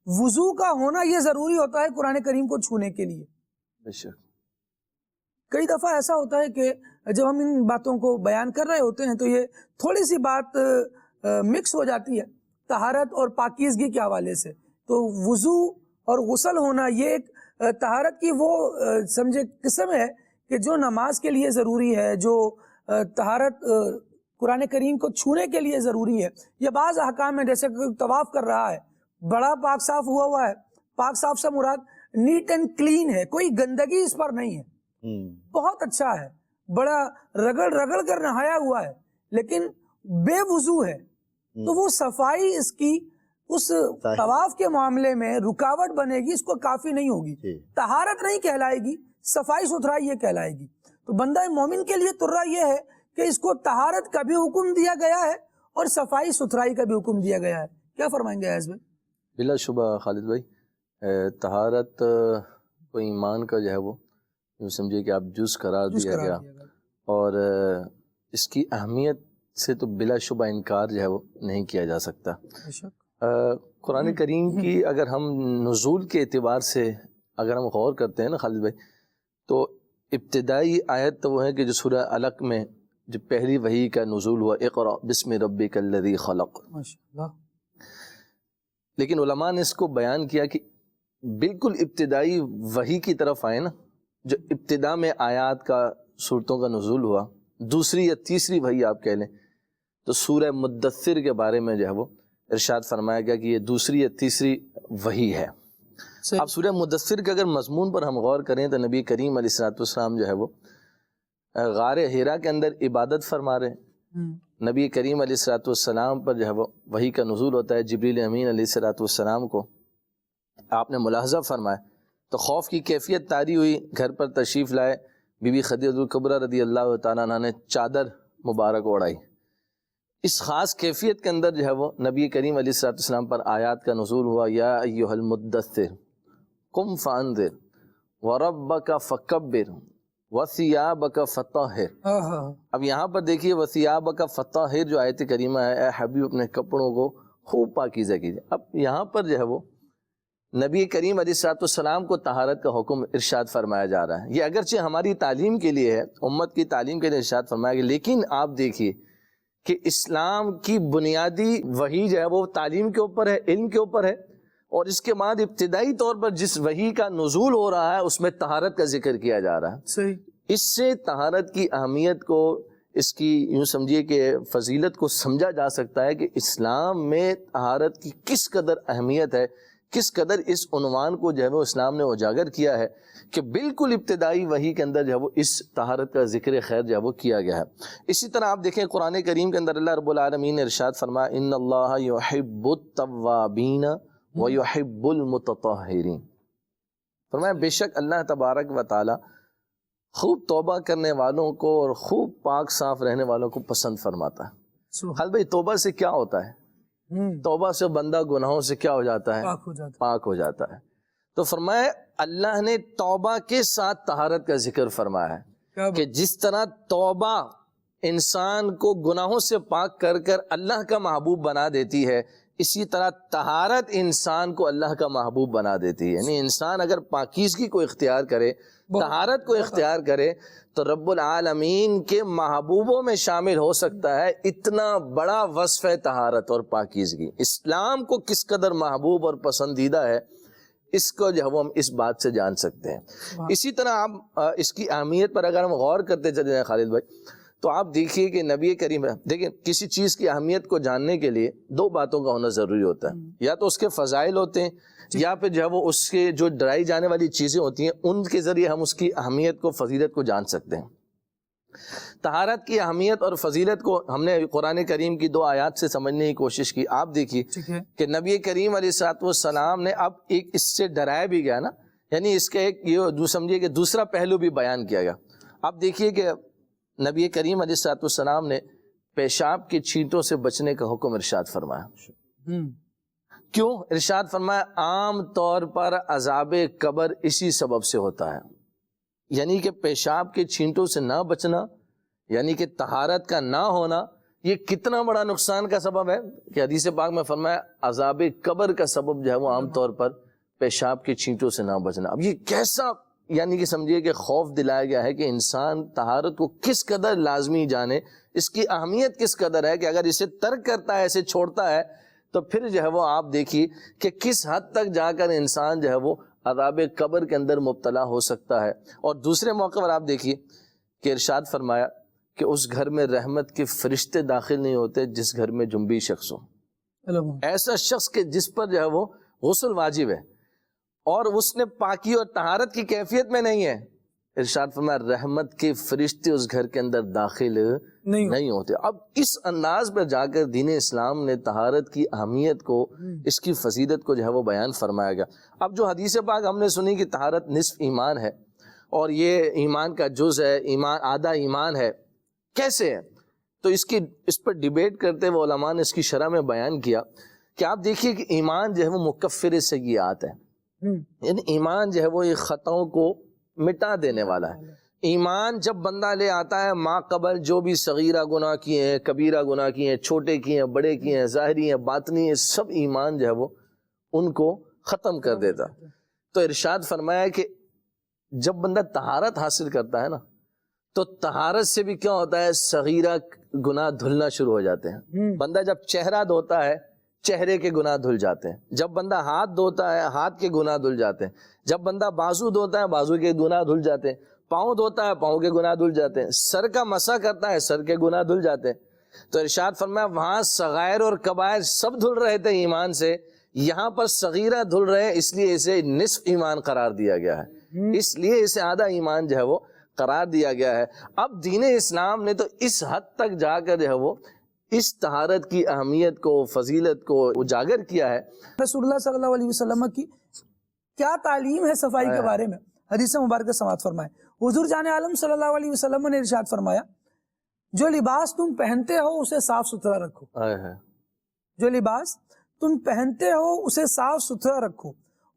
وضو کا ہونا یہ ضروری ہوتا ہے قرآن کریم کو چھونے کے لیے. کئی دفعہ ایسا ہوتا ہے کہ جب ہم ان باتوں کو بیان کر رہے ہوتے ہیں تو یہ تھوڑی سی بات مکس ہو جاتی ہے طہارت اور پاکیزگی کے حوالے سے. تو وضو اور غسل ہونا یہ ایک طہارت کی وہ سمجھے قسم ہے کہ جو نماز کے لیے ضروری ہے، جو طہارت قرآن کریم کو چھونے کے لیے ضروری ہے. یہ بعض احکام ہے، جیسے کہ طواف کر رہا ہے، بڑا پاک صاف ہوا ہے. پاک صاف سے مراد نیٹ اینڈ کلین ہے، کوئی گندگی اس پر نہیں ہے، بہت اچھا ہے، بڑا رگڑ رگڑ کر نہایا ہوا ہے، لیکن بے وضو ہے تو وہ صفائی اس کی اس طواف کے معاملے میں رکاوٹ بنے گی، اس کو کافی نہیں ہوگی، طہارت نہیں کہلائے گی، صفائی ستھرائی یہ کہلائے گی. تو بندہ مومن کے لیے ترہ یہ ہے کہ اس کو طہارت کا بھی حکم دیا گیا ہے اور صفائی ستھرائی کا بھی حکم دیا گیا ہے. کیا فرمائیں گے ایاز بھائی؟ بلا شبہ خالد بھائی، طہارت کو ایمان کا جو ہے وہ یوں سمجھے کہ آپ جز قرار دیا گیا، اور اس کی اہمیت سے تو بلا شبہ انکار جو ہے وہ نہیں کیا جا سکتا. قرآن کریم کی اگر ہم نزول کے اعتبار سے اگر ہم غور کرتے ہیں نا خالد بھائی، تو ابتدائی آیت تو وہ ہے کہ جو سورہ علق میں جو پہلی وحی کا نزول ہوا، اقرأ بسم ربک الذی خلق. لیکن علماء نے اس کو بیان کیا کہ بالکل ابتدائی وحی کی طرف آئے نا، جو ابتدا میں آیات کا صورتوں کا نزول ہوا، دوسری یا تیسری وحی آپ کہہ لیں، تو سورہ مدثر کے بارے میں جو ہے وہ ارشاد فرمایا گیا کہ یہ دوسری یا تیسری وحی ہے. اب سورہ مدثر کے اگر مضمون پر ہم غور کریں تو نبی کریم علیہ السلام جو ہے وہ غار حرا کے اندر عبادت فرما رہے ہیں. نبی کریم علیہ السلام پر جو ہے وہ وحی کا نزول ہوتا ہے. جبریل امین علیہ السلام کو آپ نے ملاحظہ فرمایا تو خوف کی کیفیت طاری ہوئی، گھر پر تشریف لائے، بی بی خدیجہ الکبریٰ رضی اللہ تعالیٰ عنہ نے چادر مبارک اوڑھائی. اس خاص کیفیت کے اندر جو ہے وہ نبی کریم علیہ السلام پر آیات کا نزول ہوا، یا ایھا المدثر قم فانذر وربک فکبر وثیابک فطہر. اب یہاں پر دیکھیے وثیابک فطہر جو آیت کریمہ ہے، اے حبیب اپنے کپڑوں کو خوب پاکیزہ کیجیے. اب یہاں پر جو ہے وہ نبی کریم علیہ السلام کو طہارت کا حکم ارشاد فرمایا جا رہا ہے. یہ اگرچہ ہماری تعلیم کے لیے ہے، امت کی تعلیم کے لیے ارشاد فرمایا گیا، لیکن آپ دیکھیے کہ اسلام کی بنیادی وحی جو ہے وہ تعلیم کے اوپر ہے، علم کے اوپر ہے، اور اس کے بعد ابتدائی طور پر جس وحی کا نزول ہو رہا ہے اس میں طہارت کا ذکر کیا جا رہا ہے. صحیح. اس سے طہارت کی اہمیت کو، اس کی یوں سمجھیے کہ فضیلت کو سمجھا جا سکتا ہے کہ اسلام میں طہارت کی کس قدر اہمیت ہے کس قدر اس عنوان کو جو ہے وہ اسلام نے اجاگر کیا ہے کہ بالکل ابتدائی وحی کے اندر جو ہے وہ اس طہارت کا ذکر خیر جو ہے وہ کیا گیا ہے۔ اسی طرح آپ دیکھیں قرآن کریم کے اندر اللہ رب العالمین نے ارشاد فرمایا ان اللہ یحب التوابین ویحب المتطہرین، فرمایا بے شک اللہ تبارک و تعالی خوب توبہ کرنے والوں کو اور خوب پاک صاف رہنے والوں کو پسند فرماتا ہے۔ حال بھائی توبہ سے کیا ہوتا ہے؟ توبہ سے بندہ گناہوں سے کیا ہو جاتا ہے؟ پاک ہو جاتا ہے۔ تو فرمایا اللہ نے توبہ کے ساتھ طہارت کا ذکر فرمایا ہے کہ جس طرح توبہ انسان کو گناہوں سے پاک کر کر اللہ کا محبوب بنا دیتی ہے، اسی طرح طہارت انسان کو اللہ کا محبوب بنا دیتی ہے۔ یعنی انسان اگر پاکیزگی کو اختیار کرے، طہارت کو اختیار کرے تو رب العالمین کے محبوبوں میں شامل ہو سکتا ہے۔ اتنا بڑا وصف ہے طہارت اور پاکیزگی، اسلام کو کس قدر محبوب اور پسندیدہ ہے اس کو جو ہم اس بات سے جان سکتے ہیں۔ اسی طرح آپ اس کی اہمیت پر اگر ہم غور کرتے چلے جائیں خالد بھائی، تو آپ دیکھیے کہ نبی کریم دیکھیں کسی چیز کی اہمیت کو جاننے کے لیے دو باتوں کا ہونا ضروری ہوتا ہے، یا تو اس کے فضائل ہوتے ہیں یا پھر جو ہے وہ اس کے جو ڈرائی جانے والی چیزیں ہوتی ہیں ان کے ذریعے ہم اس کی اہمیت کو فضیلت کو جان سکتے ہیں۔ طہارت کی اہمیت اور فضیلت کو ہم نے قرآن کریم کی دو آیات سے سمجھنے کی کوشش کی۔ آپ دیکھیے کہ نبی کریم علیہ الصلوۃ والسلام نے اب ایک اس سے ڈرایا بھی گیا نا، یعنی اس کا ایک یہ سمجھیے کہ دوسرا پہلو بھی بیان کیا گیا۔ آپ دیکھیے کہ نبی کریم علیہ الصلوۃ والسلام نے پیشاب کی چھینٹوں سے بچنے کا حکم ارشاد فرمایا۔ کیوں ارشاد فرمایا؟ عام طور پر عذاب قبر اسی سبب سے ہوتا ہے، یعنی کہ پیشاب کے چھینٹوں سے نہ بچنا، یعنی کہ طہارت کا نہ ہونا، یہ کتنا بڑا نقصان کا سبب ہے کہ حدیث پاک میں فرمایا عذاب قبر کا سبب جو ہے وہ عام طور پر پیشاب کے چھینٹوں سے نہ بچنا۔ اب یہ کیسا یعنی کہ سمجھیے کہ خوف دلایا گیا ہے کہ انسان طہارت کو کس قدر لازمی جانے، اس کی اہمیت کس قدر ہے کہ اگر اسے ترک کرتا ہے، اسے چھوڑتا ہے تو پھر جو ہے وہ آپ دیکھیے کہ کس حد تک جا کر انسان جو ہے وہ عذاب قبر کے اندر مبتلا ہو سکتا ہے۔ اور دوسرے موقع پر آپ دیکھیے کہ ارشاد فرمایا کہ اس گھر میں رحمت کے فرشتے داخل نہیں ہوتے جس گھر میں جنبی شخص ہو، ایسا شخص کہ جس پر جو ہے وہ غسل واجب ہے اور اس نے پاکی اور طہارت کی کیفیت میں نہیں ہے، ارشاد فرمایا رحمت کے فرشتے اس گھر کے اندر داخل نہیں ہوتے۔ اب اس انداز پر جا کر دین اسلام نے طہارت کی اہمیت کو، اس کی فضیلت کو جو ہے وہ بیان فرمایا گیا۔ اب جو حدیث پاک ہم نے سنی کہ طہارت نصف ایمان ہے اور یہ ایمان کا جز ہے، ایمان آدھا ایمان ہے، کیسے ہے؟ تو اس پر ڈیبیٹ کرتے ہوئے علماء نے اس کی شرح میں بیان کیا کہ آپ دیکھیے کہ ایمان جو ہے وہ مکفر سیئات ہے، یعنی ایمان جو ہے وہ یہ خطاؤں کو مٹا دینے والا ہے۔ ایمان جب بندہ لے آتا ہے ما قبل جو بھی صغیرہ گناہ کیے ہیں، کبیرہ گناہ کیے ہیں، چھوٹے کیے ہیں، بڑے کیے ہیں، ظاہری ہیں، باطنی ہیں، سب ایمان جو ہے وہ ان کو ختم کر دیتا۔ تو ارشاد فرمایا کہ جب بندہ طہارت حاصل کرتا ہے نا تو طہارت سے بھی کیا ہوتا ہے؟ صغیرہ گناہ دھلنا شروع ہو جاتے ہیں۔ بندہ جب چہرہ دھوتا ہے چہرے کے گناہ دھل جاتے ہیں، جب بندہ ہاتھ دھوتا ہے ہاتھ کے گناہ دھل جاتے ہیں، جب بندہ بازو دھوتا ہے بازو کے گناہ دھل جاتے ہیں، پاؤں دھوتا ہے پاؤں کے گناہ دھل جاتے ہیں، سر کا مسح کرتا ہے سر کے گناہ دھل جاتے ہیں۔ تو ارشاد فرمایا وہاں صغائر اور کبائر سب دھل رہے تھے ایمان سے، یہاں پر صغیرہ دھل رہے ہیں، اس لیے اسے نصف ایمان قرار دیا گیا ہے، اس لیے اسے آدھا ایمان جو ہے وہ قرار دیا گیا ہے۔ اب دین اسلام نے تو اس حد تک جا کر جو ہے وہ اس طہارت کی اہمیت کو، فضیلت کو اجاگر کیا ہے۔ رسول اللہ صلی اللہ علیہ وسلم کی کیا تعلیم ہے صفائی کے بارے میں، حدیث مبارکہ سماعت فرمائے۔ حضور جان عالم صلی اللہ علیہ وسلم نے ارشاد فرمایا جو لباس تم پہنتے ہو اسے صاف ستھرا رکھو، جو لباس تم پہنتے ہو اسے صاف ستھرا رکھو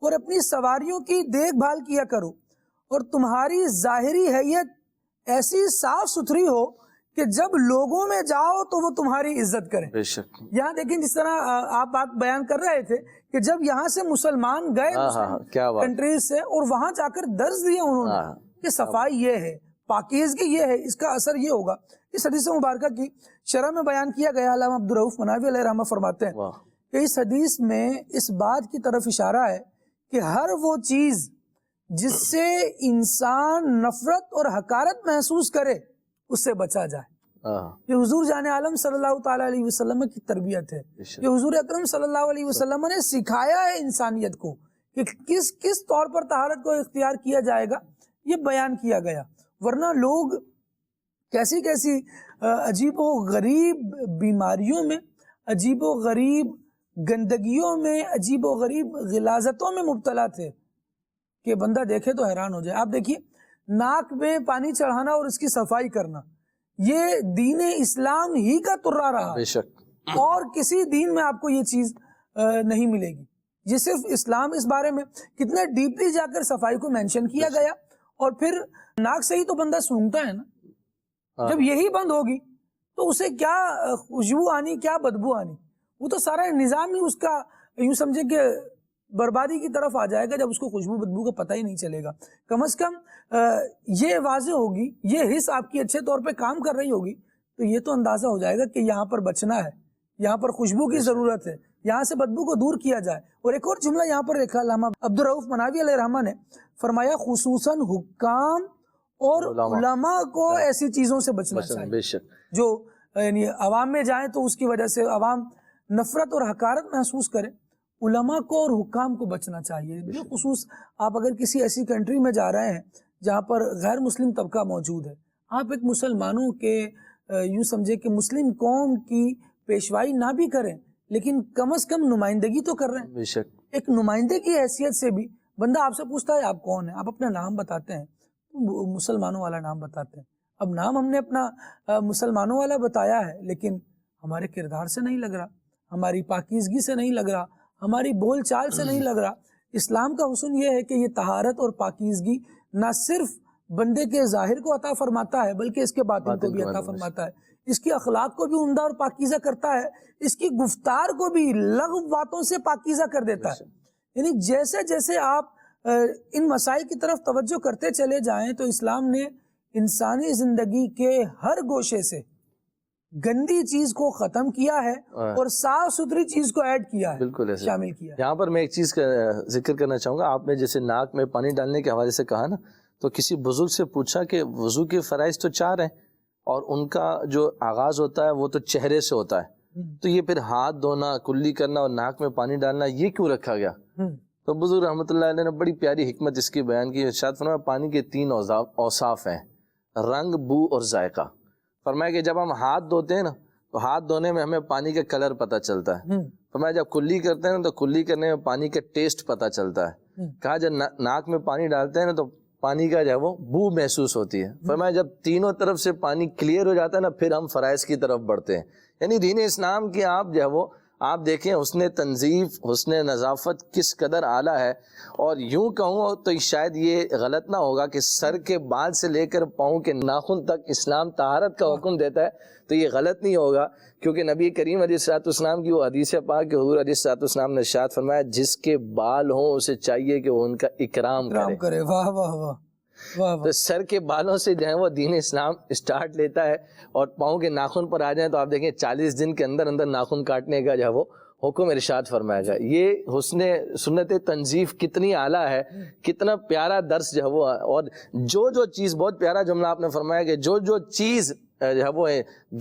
اور اپنی سواریوں کی دیکھ بھال کیا کرو اور تمہاری ظاہری حیت ایسی صاف ستھری ہو کہ جب لوگوں میں جاؤ تو وہ تمہاری عزت کریں۔ بے شک یہاں دیکھیں جس طرح آپ بات بیان کر رہے تھے کہ جب یہاں سے مسلمان گئے کنٹریز سے اور وہاں جا کر درس دیا انہوں نے کہ صفائی یہ ہے، پاکیزگی یہ ہے، اس کا اثر یہ ہوگا۔ اس حدیث مبارکہ کی شرح میں بیان کیا گیا، علامہ عبدالرؤف مناوی علیہ رحمہ فرماتے ہیں کہ اس حدیث میں اس بات کی طرف اشارہ ہے کہ ہر وہ چیز جس سے انسان نفرت اور حقارت محسوس کرے اس سے بچا جائے۔ یہ حضور جان عالم صلی اللہ تعالیٰ علیہ وسلم کی تربیت ہے، یہ حضور اکرم صلی اللہ علیہ وسلم نے سکھایا ہے انسانیت کو کہ کس طور پر طہارت کو اختیار کیا جائے گا، یہ بیان کیا گیا۔ ورنہ لوگ کیسی کیسی عجیب و غریب بیماریوں میں، عجیب و غریب گندگیوں میں، عجیب و غریب غلاظتوں میں مبتلا تھے کہ بندہ دیکھے تو حیران ہو جائے۔ آپ دیکھیے ناک میں پانی چڑھانا اور اس کی صفائی کرنا، یہ دین اسلام ہی کا ترا رہا، بے شک، اور کسی دین میں آپ کو یہ چیز نہیں ملے گی۔ یہ صرف اسلام اس بارے میں کتنے ڈیپلی جا کر صفائی کو مینشن کیا گیا، اور پھر ناک سے ہی تو بندہ سونگھتا ہے نا، جب یہی بند ہوگی تو اسے کیا خوشبو آنی، کیا بدبو آنی، وہ تو سارا نظام ہی اس کا یوں سمجھے کہ بربادی کی طرف آ جائے گا جب اس کو خوشبو بدبو کا پتہ ہی نہیں چلے گا۔ کم از کم یہ واضح ہوگی، یہ حس آپ کی اچھے طور پہ کام کر رہی ہوگی تو یہ تو اندازہ ہو جائے گا کہ یہاں پر بچنا ہے، یہاں پر خوشبو کی ضرورت ہے، یہاں سے بدبو کو دور کیا جائے۔ اور ایک اور جملہ یہاں پر لکھا علامہ عبدالرؤف مناوی علیہ الرحمہ نے فرمایا، خصوصاً حکام اور علماء کو ایسی چیزوں سے بچنا چاہیے، بے شک، جو یعنی عوام میں جائیں تو اس کی وجہ سے عوام نفرت اور حقارت محسوس کریں۔ علماء کو اور حکام کو بچنا چاہیے۔ بالخصوص آپ اگر کسی ایسی کنٹری میں جا رہے ہیں جہاں پر غیر مسلم طبقہ موجود ہے، آپ ایک مسلمانوں کے یوں سمجھے کہ مسلم قوم کی پیشوائی نہ بھی کریں لیکن کم از کم نمائندگی تو کر رہے ہیں۔ بے شک، ایک نمائندے کی حیثیت سے بھی بندہ آپ سے پوچھتا ہے آپ کون ہیں، آپ اپنا نام بتاتے ہیں، مسلمانوں والا نام بتاتے ہیں۔ اب نام ہم نے اپنا مسلمانوں والا بتایا ہے لیکن ہمارے کردار سے نہیں لگ رہا، ہماری پاکیزگی سے نہیں لگ رہا، ہماری بول چال سے نہیں لگ رہا۔ اسلام کا حسن یہ ہے کہ یہ طہارت اور پاکیزگی نہ صرف بندے کے ظاہر کو عطا فرماتا ہے بلکہ اس کے باطن کو بھی عطا فرماتا ہے، اس کی اخلاق کو بھی عمدہ اور پاکیزہ کرتا ہے، اس کی گفتار کو بھی لغو باتوں سے پاکیزہ کر دیتا ہے۔ یعنی جیسے جیسے آپ ان مسائل کی طرف توجہ کرتے چلے جائیں تو اسلام نے انسانی زندگی کے ہر گوشے سے گندی چیز کو ختم کیا ہے اور صاف ستھری چیز کو ایڈ کیا ہے، بالکل ایسے شامل کیا ہے۔ یہاں پر میں ایک چیز کا ذکر کرنا چاہوں گا۔ آپ نے جیسے ناک میں پانی ڈالنے کے حوالے سے کہا نا، تو کسی بزرگ سے پوچھا کہ وضو کے فرائض تو 4 ہیں اور ان کا جو آغاز ہوتا ہے وہ تو چہرے سے ہوتا ہے، تو یہ پھر ہاتھ دھونا، کلی کرنا اور ناک میں پانی ڈالنا یہ کیوں رکھا گیا؟ تو بزرگ رحمۃ اللہ علیہ نے بڑی پیاری حکمت اس کی بیان کی۔ ارشاد فرمایا پانی کے 3 اوصاف ہیں، رنگ، بو اور ذائقہ۔ فرمایا کہ جب ہم ہاتھ دھوتے ہیں نا تو ہاتھ دھونے میں ہمیں پانی کا کلر پتہ چلتا ہے۔ فرمایا جب کلی کرتے ہیں نا تو کلی کرنے میں پانی کا ٹیسٹ پتہ چلتا ہے۔ کہا جب ناک میں پانی ڈالتے ہیں نا تو پانی کا جو ہے وہ بو محسوس ہوتی ہے۔ فرمایا جب تینوں طرف سے پانی کلیئر ہو جاتا ہے نا پھر ہم فرائض کی طرف بڑھتے ہیں۔ یعنی دین اسلام کی آپ جو ہے وہ آپ دیکھیں حسن تنظیف، حسن نظافت کس قدر اعلیٰ ہے۔ اور یوں کہوں تو شاید یہ غلط نہ ہوگا کہ سر کے بال سے لے کر پاؤں کے ناخن تک اسلام طہارت کا حکم دیتا ہے، تو یہ غلط نہیں ہوگا، کیونکہ نبی کریم علیہ الصلوۃ والسلام کی وہ حدیث پاک کہ حضور علیہ الصلوۃ والسلام نے ارشاد فرمایا جس کے بال ہوں اسے چاہیے کہ وہ ان کا اکرام کرے۔ واہ واہ واہ واہ۔ تو سر کے بالوں سے جو ہے وہ دین اسلام اسٹارٹ لیتا ہے، اور پاؤں کے ناخن پر آ جائیں تو آپ دیکھیں 40 دن کے اندر اندر ناخن کاٹنے کا جو ہے وہ حکم ارشاد فرمایا گیا۔ یہ حسن سنت تنظیف کتنی اعلیٰ ہے، کتنا پیارا درس جو ہے وہ۔ اور جو چیز، بہت پیارا جملہ آپ نے فرمایا کہ جو چیز جو ہے وہ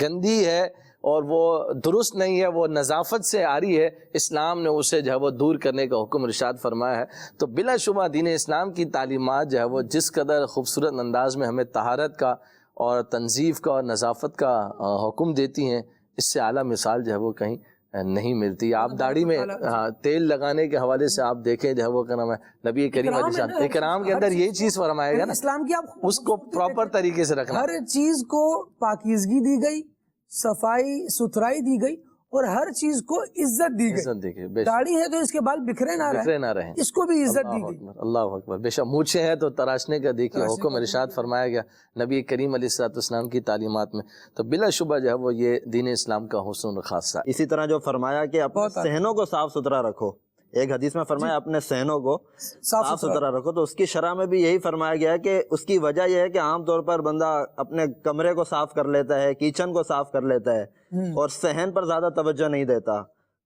گندی ہے اور وہ درست نہیں ہے، وہ نظافت سے آ رہی ہے، اسلام نے اسے جو ہے وہ دور کرنے کا حکم ارشاد فرمایا ہے۔ تو بلا شبہ دین اسلام کی تعلیمات جو ہے وہ جس قدر خوبصورت انداز میں ہمیں طہارت کا اور تنظیف کا اور نظافت کا حکم دیتی ہیں، اس سے اعلیٰ مثال جو ہے وہ کہیں نہیں ملتی۔ آپ داڑھی میں تیل لگانے کے حوالے سے آپ دیکھیں جو ہے وہ کیا نام ہے، نبی کریم علیہ السلام اکرام کے اندر یہ چیز فرمایا گیا نا، اسلام کی آپ اس کو پراپر طریقے سے رکھنا، ہر چیز کو پاکیزگی دی گئی، صفائی ستھرائی دی گئی اور ہر چیز کو عزت دی گئی۔ داڑھی ہے تو اس کے بال بکھرے نہ رہیں، اس کو بھی عزت دی گئی۔ اللہ اکبر۔ بے شک مونچھیں ہیں تو تراشنے کا دیکھیے حکم ارشاد فرمایا گیا نبی کریم علیہ الصلوۃ والسلام کی تعلیمات میں۔ تو بلا شبہ جو ہے وہ یہ دین اسلام کا حسن و خاصہ۔ اسی طرح جو فرمایا کہ اپنے صحنوں کو صاف ستھرا رکھو، ایک حدیث میں فرمایا اپنے صحنوں کو صاف ستھرا رکھو، تو اس کی شرح میں بھی یہی فرمایا گیا ہے کہ اس کی وجہ یہ ہے کہ عام طور پر بندہ اپنے کمرے کو صاف کر لیتا ہے، کچن کو صاف کر لیتا ہے اور صحن پر زیادہ توجہ نہیں دیتا۔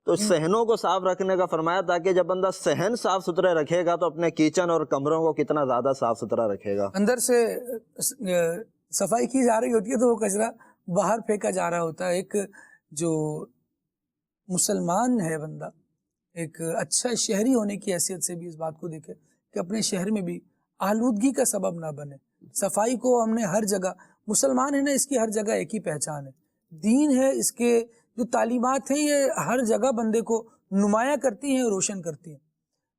تو صحنوں کو صاف رکھنے کا فرمایا تاکہ جب بندہ صحن صاف ستھرے رکھے گا تو اپنے کچن اور کمروں کو کتنا زیادہ صاف ستھرا رکھے گا۔ اندر سے صفائی کی جا رہی ہوتی ہے تو وہ کچرا باہر پھینکا جا رہا ہوتا ہے. ایک جو مسلمان ہے بندہ ایک اچھا شہری ہونے کی حیثیت سے بھی اس بات کو دیکھے کہ اپنے شہر میں بھی آلودگی کا سبب نہ بنے. صفائی کو ہم نے ہر جگہ، مسلمان ہے نا، اس کی ہر جگہ ایک ہی پہچان ہے، دین ہے، اس کے جو تعلیمات ہیں یہ ہر جگہ بندے کو نمایاں کرتی ہیں، روشن کرتی ہیں.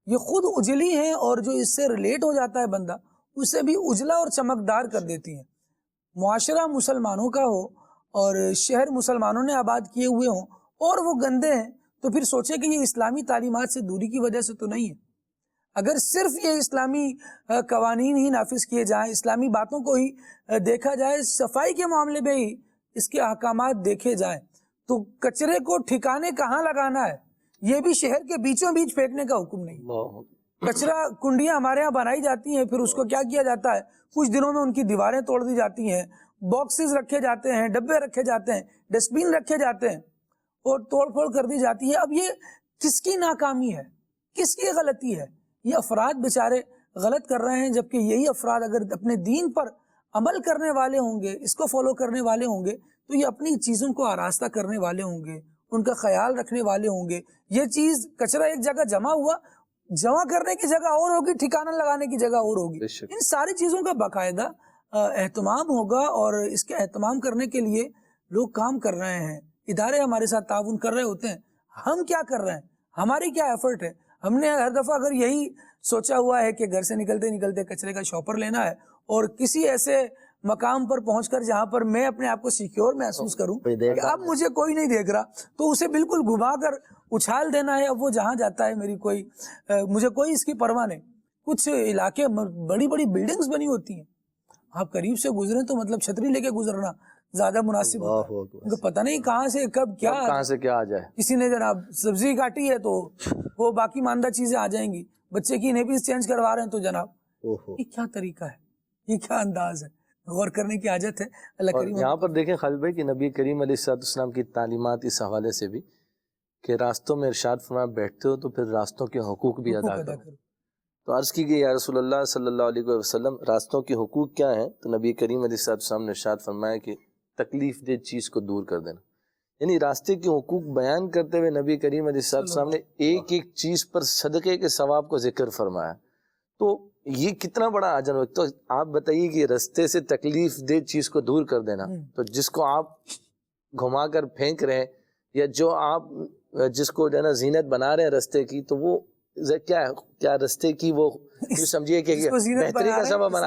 یہ خود اجلی ہیں اور جو اس سے ریلیٹ ہو جاتا ہے بندہ اسے بھی اجلا اور چمکدار کر دیتی ہیں. معاشرہ مسلمانوں کا ہو اور شہر مسلمانوں نے آباد کیے ہوئے ہوں اور وہ گندے ہیں تو پھر سوچے کہ یہ اسلامی تعلیمات سے دوری کی وجہ سے تو نہیں ہے. اگر صرف یہ اسلامی قوانین ہی نافذ کیے جائیں، اسلامی باتوں کو ہی دیکھا جائے، صفائی کے معاملے میں ہی اس کے احکامات دیکھے جائیں، تو کچرے کو ٹھکانے کہاں لگانا ہے یہ بھی شہر کے بیچوں بیچ پھینکنے کا حکم نہیں. کچرا کنڈیاں ہمارے ہاں بنائی جاتی ہیں، پھر اس کو کیا کیا جاتا ہے، کچھ دنوں میں ان کی دیواریں توڑ دی جاتی ہیں، باکسز رکھے جاتے ہیں، ڈبے رکھے جاتے ہیں، ڈسٹ بین رکھے جاتے ہیں اور توڑ پھوڑ کر دی جاتی ہے. اب یہ کس کی ناکامی ہے، کس کی غلطی ہے؟ یہ افراد بیچارے غلط کر رہے ہیں، جبکہ یہی افراد اگر اپنے دین پر عمل کرنے والے ہوں گے، اس کو فالو کرنے والے ہوں گے، تو یہ اپنی چیزوں کو آراستہ کرنے والے ہوں گے، ان کا خیال رکھنے والے ہوں گے. یہ چیز کچرا ایک جگہ جمع ہوا، جمع کرنے کی جگہ اور ہوگی، ٹھکانہ لگانے کی جگہ اور ہوگی. ان ساری چیزوں کا باقاعدہ اہتمام ہوگا اور اس کے اہتمام کرنے کے لیے لوگ کام کر رہے ہیں، ادارے ہمارے ساتھ تعاون کر رہے ہوتے ہیں. ہم کیا کر رہے ہیں، ہماری کیا ایفرٹ ہے؟ ہم نے ہر دفعہ اگر یہی سوچا ہوا ہے کہ گھر سے نکلتے نکلتے کچرے کا شاپر لینا ہے اور کسی ایسے مقام پر پہنچ کر جہاں پر میں اپنے آپ کو سیکیور محسوس کروں کہ اب مجھے کوئی نہیں دیکھ رہا، تو اسے بالکل گھما کر اچھال دینا ہے. اب وہ جہاں جاتا ہے میری مجھے کوئی اس کی پرواہ نہیں. کچھ علاقے بڑی بڑی بلڈنگز بنی ہوتی ہیں، آپ قریب سے گزریں تو مطلب چھتری لے کے گزرنا زیادہ مناسب ہوتا ہے، کیونکہ پتہ نہیں کہاں سے کیا آ جائے. کسی نے جناب سبزی کاٹی ہے تو وہ باقی ماندہ چیزیں آ جائیں گی، بچے کی نیپیز چینج کروا رہے ہیں تو جناب یہ کیا طریقہ ہے، یہ کیا انداز ہے؟ غور کرنے کی حاجت ہے. اللہ کریم. یہاں پر دیکھیں خالد بھائی کہ نبی کریم علیہ السلام کی تعلیمات اس حوالے سے بھی کہ راستوں میں ارشاد فرمایا بیٹھتے ہو تو پھر راستوں کے حقوق بھی ادا کرو. تو عرض کی گئی یا رسول اللہ صلی اللہ علیہ وسلم راستوں کے حقوق کیا ہیں؟ تو نبی کریم علیہ السلام نے ارشاد فرمایا کہ تکلیف دہ چیز کو دور کر دینا. یعنی راستے کے حقوق بیان کرتے ہوئے نبی کریم علیہ السلام نے ایک ایک چیز پر صدقے کے ثواب کو ذکر فرمایا. تو یہ کتنا بڑا اجر ہے. تو آپ بتائیے کہ راستے سے تکلیف دہ چیز کو دور کر دینا، تو جس کو آپ گھما کر پھینک رہے ہیں یا جو آپ جس کو جو ہے نا زینت بنا رہے ہیں راستے کی، تو وہ کیا راستے کی وہ سمجھیے کہ بہتری کا سبب بنا،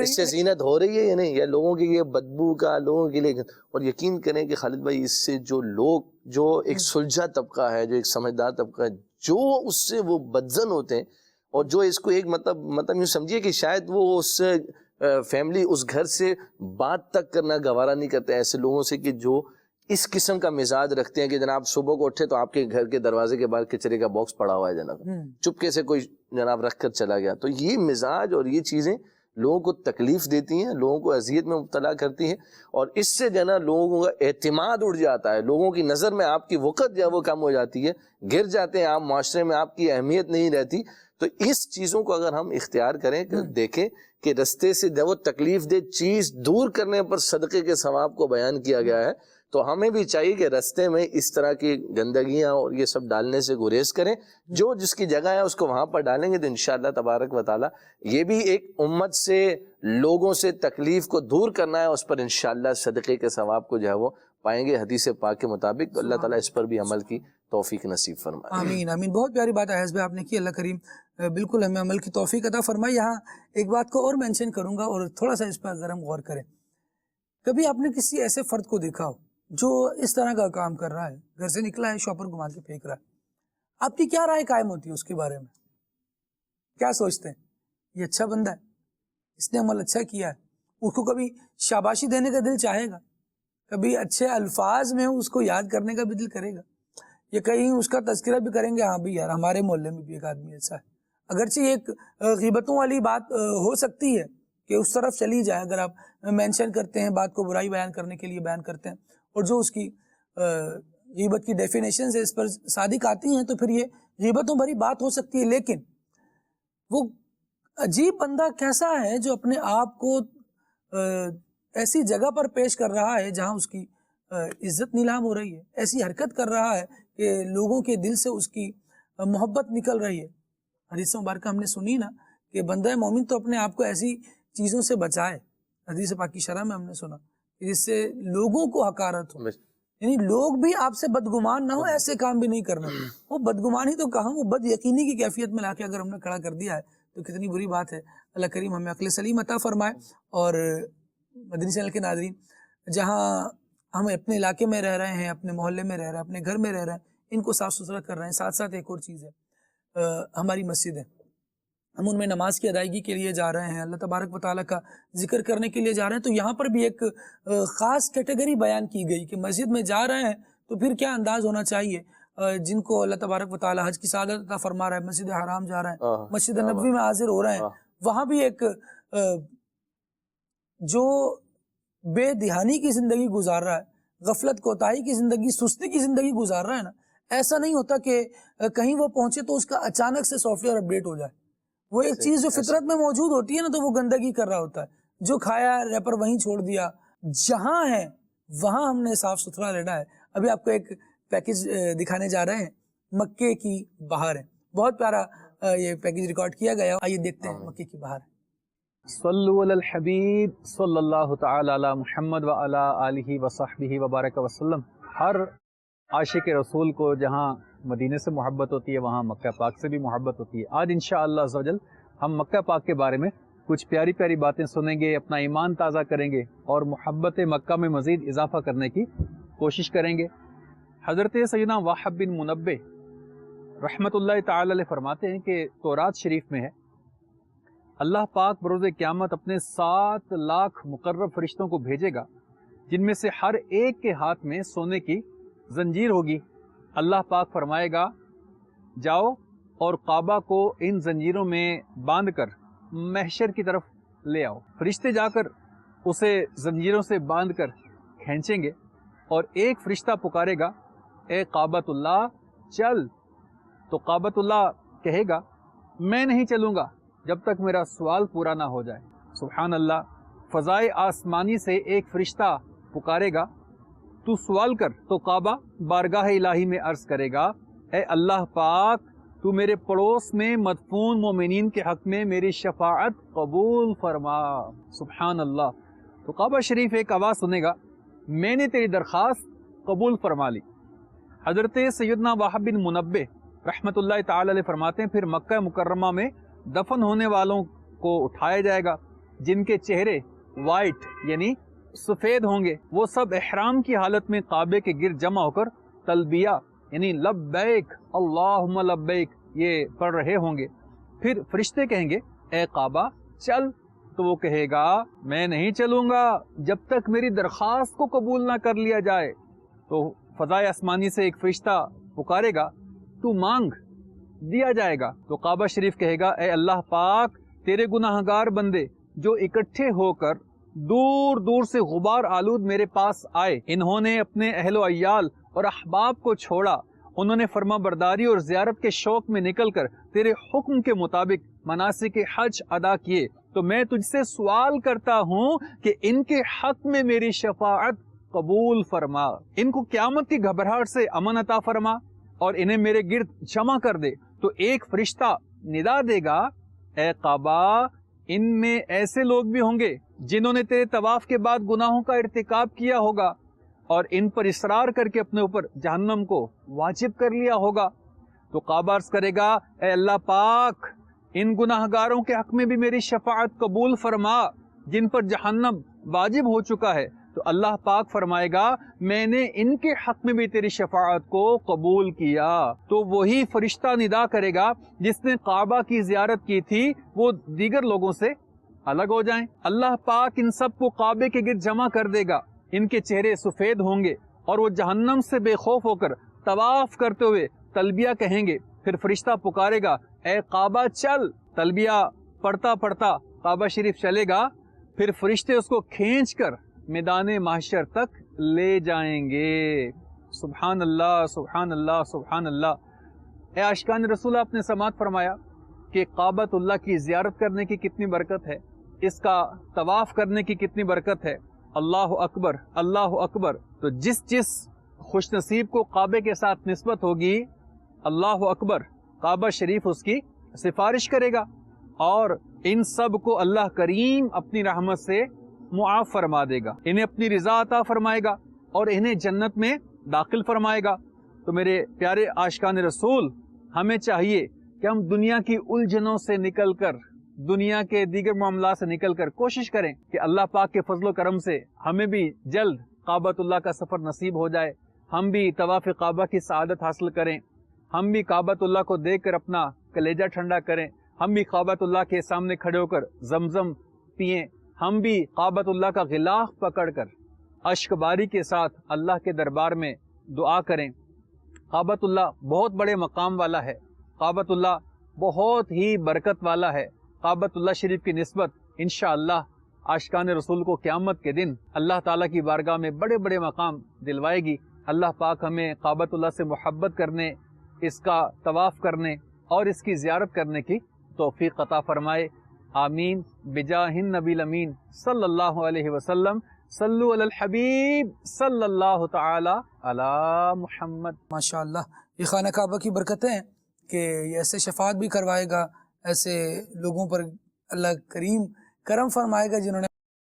اس سے زینت ہو رہی ہے یا نہیں، یا لوگوں کے لیے بدبو کا، لوگوں کے لیے. اور یقین کریں کہ خالد بھائی اس سے جو لوگ، جو ایک سلجھا طبقہ ہے، جو ایک سمجھدار طبقہ ہے، جو اس سے وہ بدزن ہوتے ہیں اور جو اس کو ایک مطلب یوں سمجھیے کہ شاید وہ اس فیملی اس گھر سے بات تک کرنا گوارا نہیں کرتے ایسے لوگوں سے کہ جو اس قسم کا مزاج رکھتے ہیں کہ جناب صبح کو اٹھے تو آپ کے گھر کے دروازے کے باہر کچرے کا باکس پڑا ہوا ہے جناب، چپکے سے کوئی جناب رکھ کر چلا گیا. تو یہ مزاج اور یہ چیزیں لوگوں کو تکلیف دیتی ہیں، لوگوں کو اذیت میں مبتلا کرتی ہیں، اور اس سے جو ہے نا لوگوں کا اعتماد اڑ جاتا ہے، لوگوں کی نظر میں آپ کی وقت جو ہے وہ کم ہو جاتی ہے، گر جاتے ہیں آپ، معاشرے میں آپ کی اہمیت نہیں رہتی. تو اس چیزوں کو اگر ہم اختیار کریں کہ دیکھیں کہ رستے سے وہ تکلیف دہ چیز دور کرنے پر صدقے کے ثواب کو بیان کیا گیا ہے، تو ہمیں بھی چاہیے کہ رستے میں اس طرح کی گندگیاں اور یہ سب ڈالنے سے گریز کریں. جو جس کی جگہ ہے اس کو وہاں پر ڈالیں گے تو انشاءاللہ تبارک و تعالی یہ بھی ایک امت سے، لوگوں سے تکلیف کو دور کرنا ہے، اس پر انشاءاللہ صدقے کے ثواب کو جو ہے وہ پائیں گے حدیث پاک کے مطابق. تو اللہ تعالیٰ اس پر بھی عمل کی توفیق نصیب فرمائے. آمین آمین. بہت پیاری بات ہے بھائی آپ نے کی. اللہ کریم بالکل ہمیں عمل کی توفیق عطا فرمائے. یہاں ایک بات کو اور مینشن کروں گا اور تھوڑا سا اس پر ذرا ہم غور کریں. کبھی آپ نے کسی ایسے فرد کو دیکھا ہو جو اس طرح کا کام کر رہا ہے، گھر سے نکلا ہے شاپر گھما کے پھینک رہا ہے، آپ کی کیا رائے قائم ہوتی ہے اس کے بارے میں؟ کیا سوچتے ہیں؟ یہ اچھا بندہ ہے، اس نے عمل اچھا کیا ہے، اس کو کبھی شاباشی دینے کا دل چاہے گا، کبھی اچھے الفاظ میں اس کو یاد کرنے کا بھی دل کرے گا، یا کہیں اس کا تذکرہ بھی کریں گے، ہاں بھی یار ہمارے محلے میں بھی ایک آدمی ایسا ہے. اگرچہ ایک غیبتوں والی بات ہو سکتی ہے کہ اس طرف چلی جائے، اگر آپ مینشن کرتے ہیں بات کو برائی بیان کرنے کے لیے بیان کرتے ہیں اور جو اس کی غیبت کی ڈیفینیشن سے اس پر صادق آتی ہیں تو پھر یہ غیبتوں بھری بات ہو سکتی ہے. لیکن وہ عجیب بندہ کیسا ہے جو اپنے آپ کو ایسی جگہ پر پیش کر رہا ہے جہاں اس کی عزت نیلام ہو رہی ہے، ایسی حرکت کر رہا ہے کہ لوگوں کے دل سے اس کی محبت نکل رہی ہے۔ حدیث مبارکہ ہم نے سنی نا کہ بندہ مومن تو اپنے آپ کو ایسی چیزوں سے بچائے، حدیث پاک کی شرح میں ہم نے سنا کہ جس سے لوگوں کو حقارت ہو، یعنی لوگ بھی آپ سے بدگمان نہ ہو، ایسے کام بھی نہیں کرنا۔ وہ بدگمان ہی تو کہاں، وہ بد یقینی کی کیفیت میں لا کے اگر ہم نے کھڑا کر دیا ہے تو کتنی بری بات ہے۔ اللہ کریم ہمیں عقل سلیم عطا فرمائے۔ اور مدنی چینل کے ناظرین، جہاں ہم اپنے علاقے میں رہ رہے ہیں، اپنے محلے میں رہ رہے ہیں، اپنے گھر میں رہ رہے ہیں، ان کو صاف ستھرا کر رہے ہیں، ساتھ ساتھ ایک اور چیز ہے، ہماری مسجد ہے، ہم ان میں نماز کی ادائیگی کے لیے جا رہے ہیں، اللہ تبارک و تعالیٰ کا ذکر کرنے کے لیے جا رہے ہیں، تو یہاں پر بھی ایک خاص کیٹیگری بیان کی گئی کہ مسجد میں جا رہے ہیں تو پھر کیا انداز ہونا چاہیے۔ جن کو اللہ تبارک و تعالیٰ حج کی سعادت عطا فرما رہا ہے، مسجد حرام جا رہے ہیں، مسجد نبوی میں حاضر ہو رہے ہیں، وہاں بھی ایک جو بے دہانی کی زندگی گزار رہا ہے، غفلت کوتاہی کی زندگی، سستی کی زندگی گزار رہا ہے نا، ایسا نہیں ہوتا کہ کہیں وہ پہنچے تو اس کا اچانک سے سافٹ ویئر اپڈیٹ ہو جائے۔ وہ ایک چیز جو فطرت میں موجود ہوتی ہے نا، تو وہ گندگی کر رہا ہوتا ہے، جو کھایا ریپر وہیں چھوڑ دیا۔ جہاں ہے وہاں ہم نے صاف ستھرا رہنا ہے۔ ابھی آپ کو ایک پیکج دکھانے جا رہے ہیں، مکے کی بہار ہے، بہت پیارا یہ پیکج ریکارڈ کیا گیا، آئیے دیکھتے ہیں مکے کی بہار۔ صلو علی الحبیب صلی اللہ تعالی علی محمد و علی آلہ و صحبہ وبارک وسلم۔ ہر عاشق رسول کو جہاں مدینے سے محبت ہوتی ہے وہاں مکہ پاک سے بھی محبت ہوتی ہے۔ آج انشاءاللہ عز و جل ہم مکہ پاک کے بارے میں کچھ پیاری پیاری باتیں سنیں گے، اپنا ایمان تازہ کریں گے اور محبت مکہ میں مزید اضافہ کرنے کی کوشش کریں گے۔ حضرت سیدنا وہب بن منبہ رحمۃ اللہ تعالی علیہ فرماتے ہیں کہ تورات شریف میں ہے، اللہ پاک بروز قیامت اپنے 7 لاکھ مقرب فرشتوں کو بھیجے گا، جن میں سے ہر ایک کے ہاتھ میں سونے کی زنجیر ہوگی۔ اللہ پاک فرمائے گا جاؤ اور کعبہ کو ان زنجیروں میں باندھ کر محشر کی طرف لے آؤ۔ فرشتے جا کر اسے زنجیروں سے باندھ کر کھینچیں گے اور ایک فرشتہ پکارے گا اے کعبۃ اللہ چل، تو کعبۃ اللہ کہے گا میں نہیں چلوں گا جب تک میرا سوال پورا نہ ہو جائے۔ سبحان اللہ۔ فضائے آسمانی سے ایک فرشتہ پکارے گا تو سوال کر، تو کعبہ بارگاہ الہی میں عرض کرے گا اے اللہ پاک تو میرے پڑوس میں مدفون مومنین کے حق میں میری شفاعت قبول فرما۔ سبحان اللہ۔ تو کعبہ شریف ایک آواز سنے گا میں نے تیری درخواست قبول فرما لی۔ حضرت سیدنا وہب بن منبہ رحمۃ اللہ تعالی علیہ فرماتے ہیں پھر مکہ مکرمہ میں دفن ہونے والوں کو اٹھایا جائے گا، جن کے چہرے وائٹ یعنی سفید ہوں گے، وہ سب احرام کی حالت میں کعبے کے گرد جمع ہو کر تلبیہ یعنی لبیک اللہم لبیک یہ پڑھ رہے ہوں گے۔ پھر فرشتے کہیں گے اے کعبہ چل، تو وہ کہے گا میں نہیں چلوں گا جب تک میری درخواست کو قبول نہ کر لیا جائے۔ تو فضائے آسمانی سے ایک فرشتہ پکارے گا تو مانگ، دیا جائے گا۔ تو کعبہ شریف کہے گا اے اللہ پاک تیرے گناہ گار بندے جو اکٹھے ہو کر دور دور سے غبار آلود میرے پاس آئے، انہوں نے اپنے اہل و عیال اور احباب کو چھوڑا، انہوں نے فرما برداری اور زیارت کے شوق میں نکل کر تیرے حکم کے مطابق مناسک حج ادا کیے، تو میں تجھ سے سوال کرتا ہوں کہ ان کے حق میں میری شفاعت قبول فرما، ان کو قیامت کی گھبراہٹ سے امن عطا فرما اور انہیں میرے گرد جمع کر دے۔ تو ایک فرشتہ ندا دے گا اے کعبہ ان میں ایسے لوگ بھی ہوں گے جنہوں نے تیرے طواف کے بعد گناہوں کا ارتکاب کیا ہوگا اور ان پر اصرار کر کے اپنے اوپر جہنم کو واجب کر لیا ہوگا۔ تو کعبہ عرض کرے گا اے اللہ پاک ان گناہ گاروں کے حق میں بھی میری شفاعت قبول فرما جن پر جہنم واجب ہو چکا ہے۔ تو اللہ پاک فرمائے گا میں نے ان کے حق میں بھی تیری شفاعت کو قبول کیا۔ تو وہی فرشتہ ندا کرے گا جس نے کعبہ کی زیارت کی تھی وہ دیگر لوگوں سے الگ ہو جائیں۔ اللہ پاک ان سب کو کعبے کے گرد جمع کر دے گا، ان کے چہرے سفید ہوں گے اور وہ جہنم سے بے خوف ہو کر طواف کرتے ہوئے تلبیہ کہیں گے۔ پھر فرشتہ پکارے گا اے کعبہ چل، تلبیہ پڑھتا پڑھتا کعبہ شریف چلے گا، پھر فرشتے اس کو کھینچ کر میدان محشر تک لے جائیں گے۔ سبحان اللہ سبحان اللہ سبحان اللہ۔ اے عاشقان رسول آپ نے سماعت فرمایا کہ کعبۃ اللہ کی زیارت کرنے کی کتنی برکت ہے، اس کا طواف کرنے کی کتنی برکت ہے۔ اللہ اکبر اللہ اکبر، تو جس جس خوش نصیب کو کعبے کے ساتھ نسبت ہوگی اللہ اکبر، کعبہ شریف اس کی سفارش کرے گا، اور ان سب کو اللہ کریم اپنی رحمت سے معاف فرما دے گا، انہیں اپنی رضا عطا فرمائے گا اور انہیں جنت میں داخل فرمائے گا۔ تو میرے پیارے عاشقان رسول، ہمیں چاہیے کہ ہم دنیا کی الجھنوں سے نکل کر، دنیا کے دیگر معاملات سے نکل کر کوشش کریں کہ اللہ پاک کے فضل و کرم سے ہمیں بھی جلد کعبۃ اللہ کا سفر نصیب ہو جائے، ہم بھی طواف کعبہ کی سعادت حاصل کریں، ہم بھی کعبۃ اللہ کو دیکھ کر اپنا کلیجہ ٹھنڈا کریں، ہم بھی کعبۃ اللہ کے سامنے کھڑے ہو کر زمزم پئیں، ہم بھی کعبۃ اللہ کا غلاف پکڑ کر اشک باری کے ساتھ اللہ کے دربار میں دعا کریں۔ کعبۃ اللہ بہت بڑے مقام والا ہے، کعبۃ اللہ بہت ہی برکت والا ہے۔ کعبۃ اللہ شریف کی نسبت انشاءاللہ عاشقان رسول کو قیامت کے دن اللہ تعالیٰ کی بارگاہ میں بڑے بڑے مقام دلوائے گی۔ اللہ پاک ہمیں کعبۃ اللہ سے محبت کرنے، اس کا طواف کرنے اور اس کی زیارت کرنے کی توفیق عطا فرمائے، آمین بجاہ النبی الامین صلی اللہ علیہ وسلم۔ صلو علی الحبیب صلی اللہ تعالی علی محمد۔ ماشاءاللہ، یہ خانہ کعبہ کی برکتیں ہیں کہ یہ ایسے شفاعت بھی کروائے گا، ایسے لوگوں پر اللہ کریم کرم فرمائے گا جنہوں نے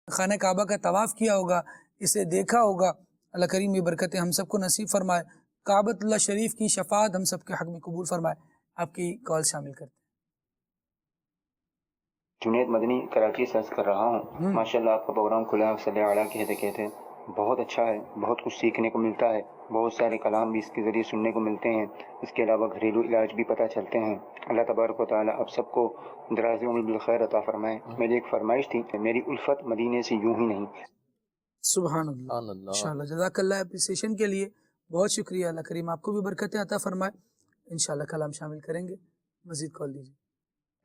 خانہ کعبہ کا طواف کیا ہوگا، اسے دیکھا ہوگا۔ اللہ کریم یہ برکتیں ہم سب کو نصیب فرمائے، کعبۃ اللہ شریف کی شفاعت ہم سب کے حق میں قبول فرمائے۔ آپ کی کال شامل کرتے ہیں۔ جنید مدنی کراچی سے عرض کر رہا ہوں، ماشاءاللہ آپ کا پروگرام کھلا ہے، صلی اللہ علیہ کہتے کہتے بہت اچھا ہے، بہت کچھ سیکھنے کو ملتا ہے، بہت سارے کلام بھی اس کے ذریعے سننے کو ملتے ہیں، اس کے علاوہ گھریلو علاج بھی پتہ چلتے ہیں۔ اللہ تبارک و تعالیٰ آپ سب کو دراز عمر بالخیر عطا فرمائے۔ میری ایک فرمائش تھی کہ میری الفت مدینے سے یوں ہی نہیں۔ سبحان اللہ، انشاءاللہ، جزاک اللہ اپریسیشن کے لیے بہت شکریہ۔ اللہ کریم آپ کو بھی برکتیں عطا فرمائے۔ انشاءاللہ کلام شامل کریں گے، مزید کال دیجیے۔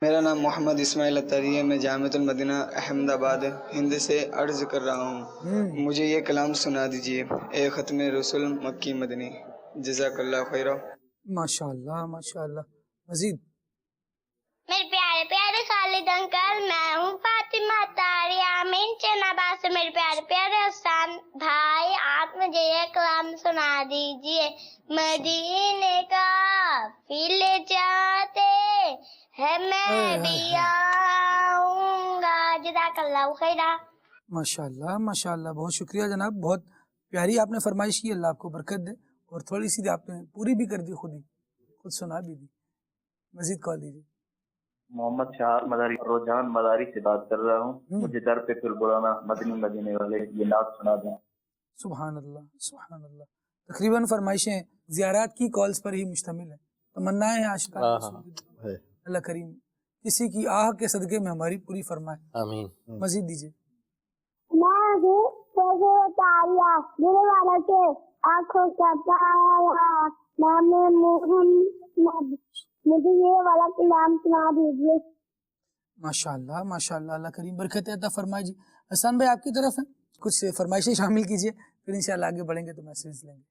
میرا نام محمد اسماعیل اتاری ہے، میں جامعۃ المدینہ احمد آباد ہند سے عرض کر رہا ہوں، مجھے یہ کلام سنا دیجیے، اے ختم رسول مکی مدنی، جزاک اللہ خیرہ۔ ماشاءاللہ ماشاءاللہ، مزید۔ میرے پیارے پیارے خالد انکل، میں ہوں فاطمہ طاری آمین چنابا سے۔ میرے پیارے پیارے حسان بھائی، آپ مجھے یہ کلام سنا دیجیے، مدینے کا فیل جاتے ہے میں بھی آؤں گا، جزاک اللہ خیرہ۔ ماشاءاللہ ماشاءاللہ، بہت شکریہ جناب، بہت پیاری آپ نے فرمائش کی، اللہ آپ کو برکت دے، اور تھوڑی سی آپ نے پوری بھی کر دی، خود سنا بھی دی۔ مزید کال دیجیے۔ محمد شاہ مداری رجحان مداری سے بات کر رہا ہوں، مجھے در پہ پھر بلانا مدنی مدینے والے یہ نعت سنا دیں۔ سبحان اللہ سبحان اللہ۔ تقریباً فرمائشیں زیارات کی کالز پر ہی مشتمل ہیں، تمنائیں ہیں عاشقان رسول کی۔ اللہ کریم کسی کی آہ کے صدقے میں ہماری پوری فرمائے، آمین۔ مزید دیجیے۔ میں ہوں تاریہ میرے والا کے آنکھوں کا تارا، نام محمد، مجھے یہ والا کلام سنا دیجیے۔ ماشاءاللہ ماشاءاللہ، اللہ کریم برکت عطا فرمائے جی۔ حسان بھائی آپ کی طرف ہیں، کچھ فرمائشیں شامل کیجیے، پھر انشاءاللہ آگے بڑھیں گے تو میسیج لیں گے۔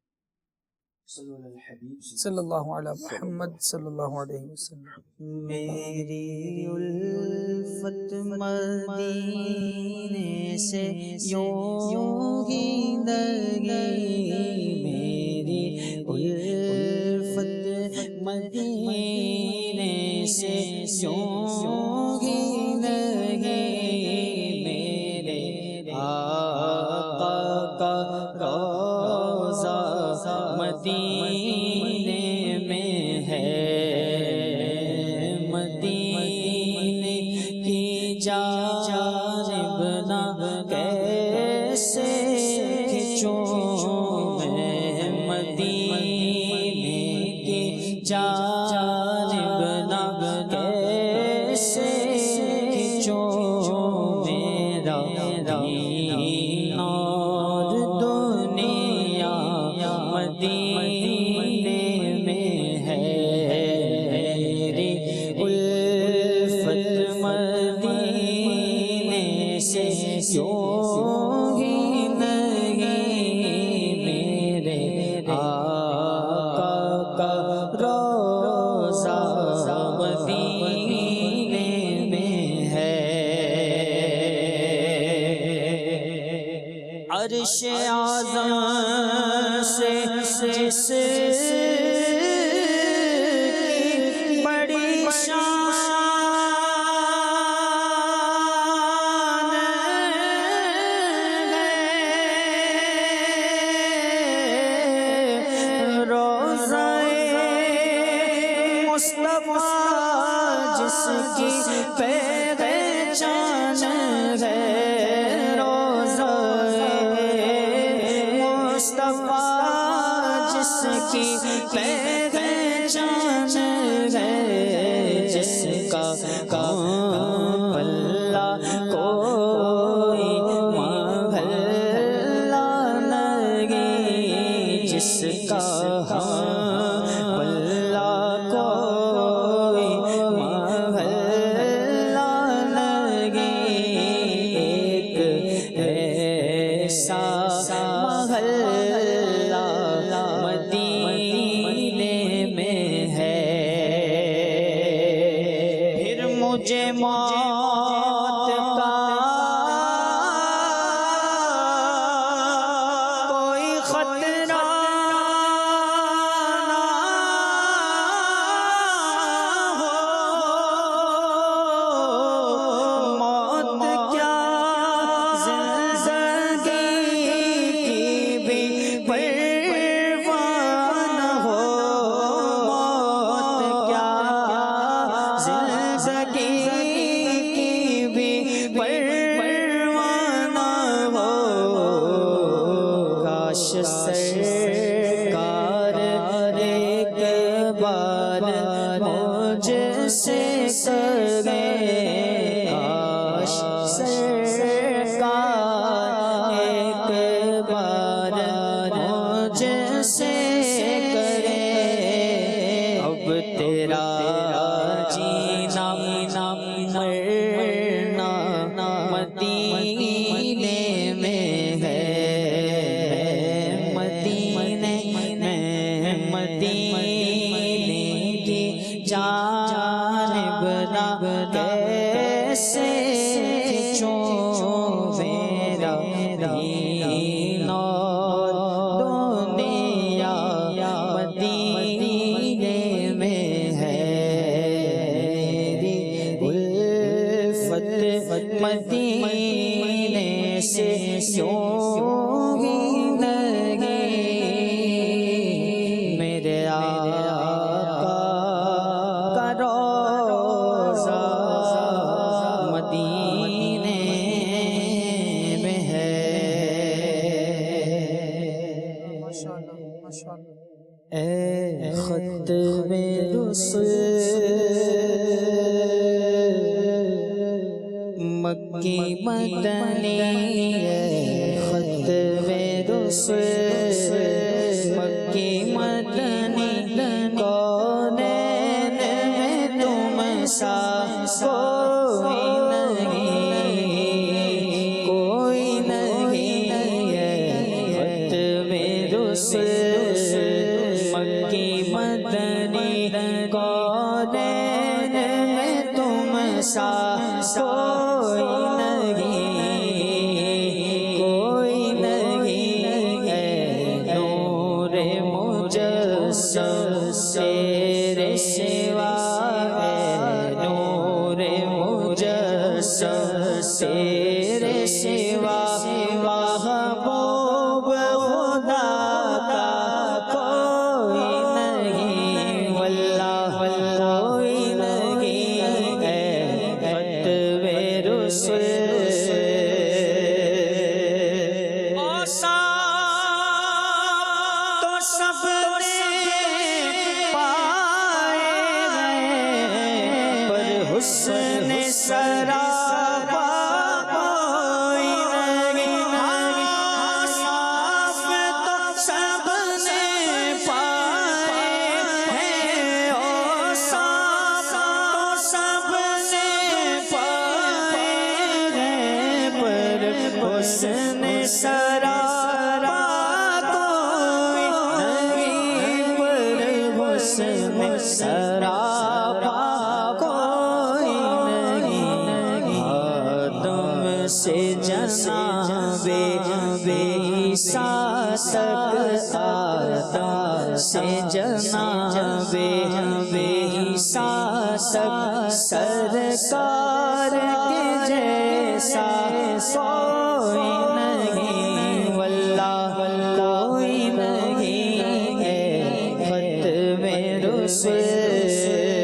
صلی اللہ علیہ محمد صلی اللہ علیہ وسلم۔ میری الفت مدینے سے یوں ہی لگی، میری الفت مدینے سے یوں ہی لگی، میرے آقا کا روضہ مدینے میں ہے، مدینے کی جانب نہ کیسے کھنچوں میں، مدینے کی جانب نہ کیسے کھنچوں، میرا دین اور دنیا مدینے میں ہے، میری الفت مدینے سے یوں ہی نہیں، میرے آقا کا روضہ مصطفیٰ جس کی پہچان ہے روزہ مصطفیٰ جس کی پہچان ہے جس کا پلہ کوئی محلہ لگے جس کا پلہ کوئی محلہ لگے ایک ایسا محلہ مدینے میں ہے پھر مجھے موت کا کوئی خطرہ نہ ہو موت کیا زندگی کی بھی پرواہ نہ ہو موت کیا زندگی کی بھی پرواہ نہ ہو کاش سرکار ایک بار مجھ سے کرے کاش سرکار ایک بار مجھ سے کرے اب تیرا جینا مرنا مدینے میں ہے مدینے کی جانب نہ کیسے کھینچوں میرا دین اور دنیا مدینے میں ہے الفت مدینے سے کیوں ہی لگے میرے آقا کا روضہ مدینے میں ہے اے ختم رسل مکی مدنی ختم رسل مکی مدنی کونین میں تم سا کوئی نہیں ختم رسل مکی مدنی کونین میں تم سا کوئی نہیں ہے نور مجسم تیرے سوا ہے نور مجسم تیرے سوا محبوب خدا کا کوئی نہیں واللہ کوئی نہیں ہے ختم رسل تو سب نے پائے ہیں پر حسن سراپا کوئی نہیں صاف تو سب نے پائے ہیں صاف تو سب نے پائے ہیں پر حسن سراپا کوئی نہیں پر حسن سراپا کوئی نہیں آدم سے جناب عیسیٰ تک آدم سے جناب عیسیٰ تک سرکار کے جیسا کوئی نہیں واللہ کوئی نہیں ہے ختم رسل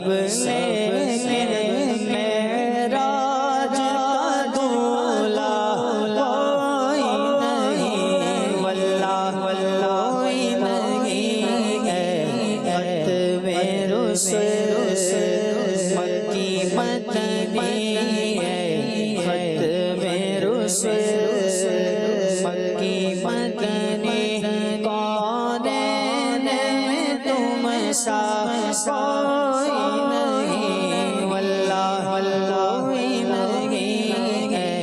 لیکن معراج کا دولا کوئی نہیں، واللہ کوئی نہیں ہے ختم رسل مکی مدنی ہے، ختم رسل مکی مدنی، کونین میں تم سا کوئی نہیں، واللہ کوئی نہیں ہے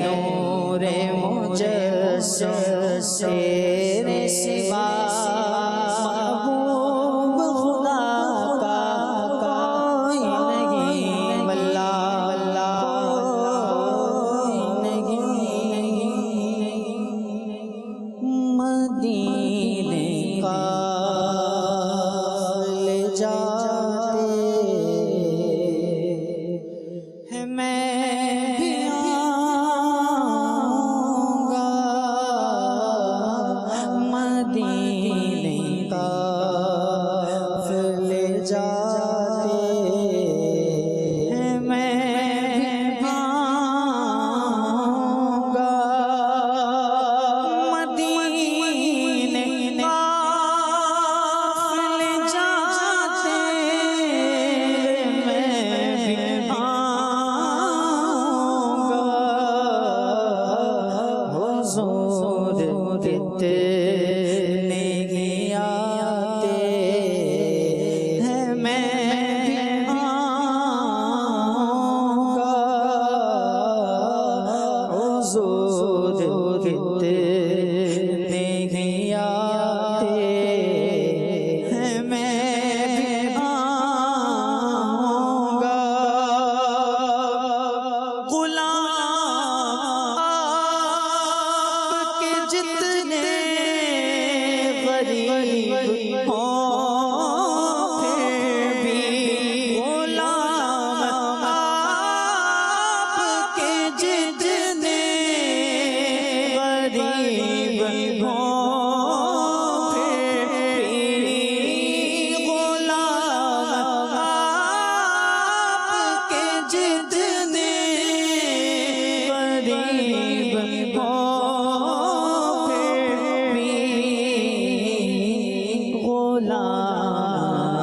نور مجسم تیرے سوا، محبوب خدا کا کوئی نہیں، واللہ کوئی نہیں، مدینے کا لے جاتے ہیں، میں بھی آؤں گا، مدینے کا لے جاتے ہیں، میں بھی آؤں گا، مدینے کا لے جاتے میں بھی آؤں گا، حضور کتنے ہی آتے ہیں، میں بھی آؤں گا، حضور کتنے ہی آتے ہیں، میں بھی آؤں گا، غلام آپ کے جتنے غریب ہوں پھر بھی، غلام آپ کے جتنے غریب ہوں پھر بھی، غلام آپ کے جتنے غریب ہوں پھر بھی، غلام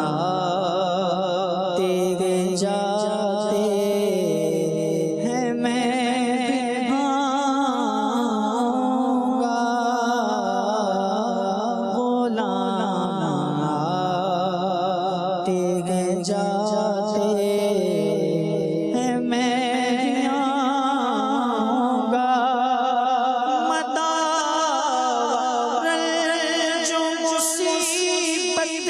تیرے جاتے ہیں، میں بھی آؤں گا، غلام تیرے جاتے ہیں، میں بھی آؤں گا، مدار جو مصیبت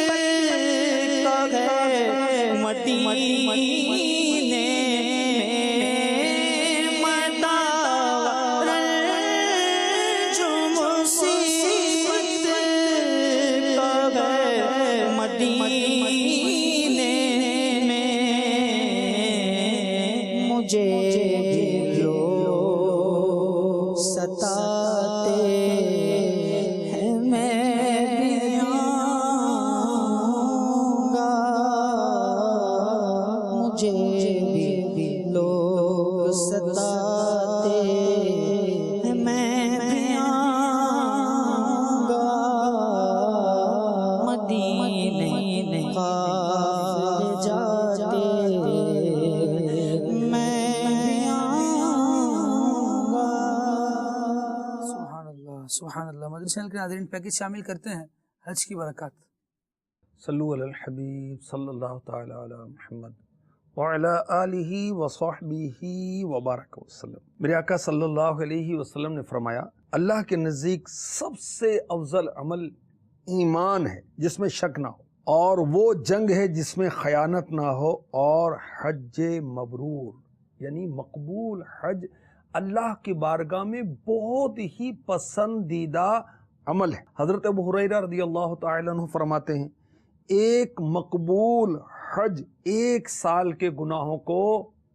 کا ہے مدینے میں، مدار جو مصیبت کا ہے مدینے میں، مجھے بھی لوگ ستاتے ہیں، میں بھی آؤں گا، مجھے بھی لوگ ستاتے ہیں، میں بھی آؤں گا، مدینے کا لے جاتے میں بھی آؤں گا۔ سبحان اللہ سبحان اللہ۔ مدنی چینل کے ناظرین، پیکج شامل کرتے ہیں حج کی برکات۔ صلو علی الحبیب صلی اللہ تعالی علی محمد وعلی آلہ وصحبہ وبارک وسلم۔ میرے آقا صلی اللہ علیہ وسلم نے فرمایا، اللہ کے نزدیک سب سے افضل عمل ایمان ہے جس میں شک نہ ہو، اور وہ جنگ ہے جس میں خیانت نہ ہو، اور حج مبرور یعنی مقبول حج اللہ کی بارگاہ میں بہت ہی پسندیدہ عمل ہے۔ حضرت ابو ہریرہ رضی اللہ تعالیٰ عنہ فرماتے ہیں، ایک مقبول حج 1 سال کے گناہوں کو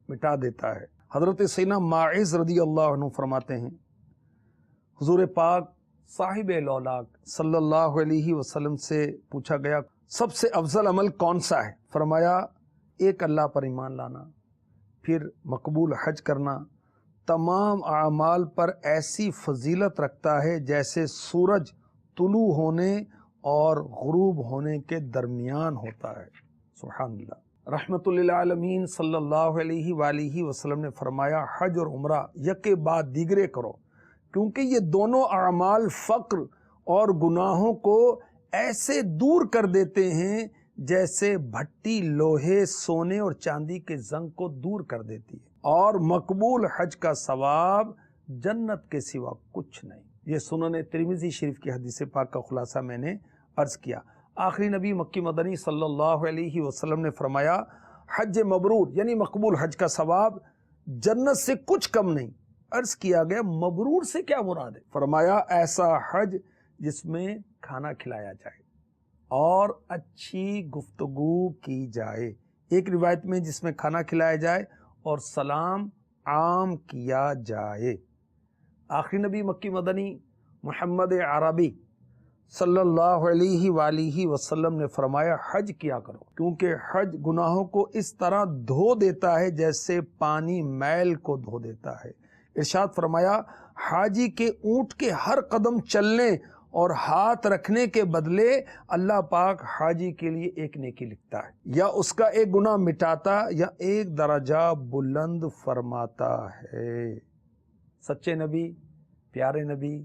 مٹا دیتا ہے۔ حضرت سیدنا ماعز رضی اللہ عنہ فرماتے ہیں، حضور پاک صاحب الاولاق صلی اللہ علیہ وسلم سے پوچھا گیا سب سے افضل عمل کون سا ہے؟ فرمایا ایک اللہ پر ایمان لانا، پھر مقبول حج کرنا تمام اعمال پر ایسی فضیلت رکھتا ہے جیسے سورج طلوع ہونے اور غروب ہونے کے درمیان ہوتا ہے۔ سبحان اللہ۔ رحمت للعالمین صلی اللہ علیہ وآلہ وسلم نے فرمایا حج اور عمرہ یکے بعد دیگرے کرو، کیونکہ یہ دونوں اعمال فقر اور گناہوں کو ایسے دور کر دیتے ہیں جیسے بھٹی لوہے، سونے اور چاندی کے زنگ کو دور کر دیتی ہے، اور مقبول حج کا ثواب جنت کے سوا کچھ نہیں۔ یہ سنن ترمذی شریف کی حدیث پاک کا خلاصہ میں نے عرض کیا۔ آخری نبی مکی مدنی صلی اللہ علیہ وسلم نے فرمایا حج مبرور یعنی مقبول حج کا ثواب جنت سے کچھ کم نہیں۔ عرض کیا گیا مبرور سے کیا مراد ہے؟ فرمایا ایسا حج جس میں کھانا کھلایا جائے اور اچھی گفتگو کی جائے، ایک روایت میں جس میں کھانا کھلایا جائے اور سلام عام کیا جائے۔ آخری نبی مکی مدنی محمد عربی صلی اللہ علیہ وآلہ وسلم نے فرمایا حج کیا کرو، کیونکہ حج گناہوں کو اس طرح دھو دیتا ہے جیسے پانی میل کو دھو دیتا ہے۔ ارشاد فرمایا حاجی کے اونٹ کے ہر قدم چلنے اور ہاتھ رکھنے کے بدلے اللہ پاک حاجی کے لیے ایک نیکی لکھتا ہے، یا اس کا ایک گناہ مٹاتا یا ایک درجہ بلند فرماتا ہے۔ سچے نبی، پیارے نبی،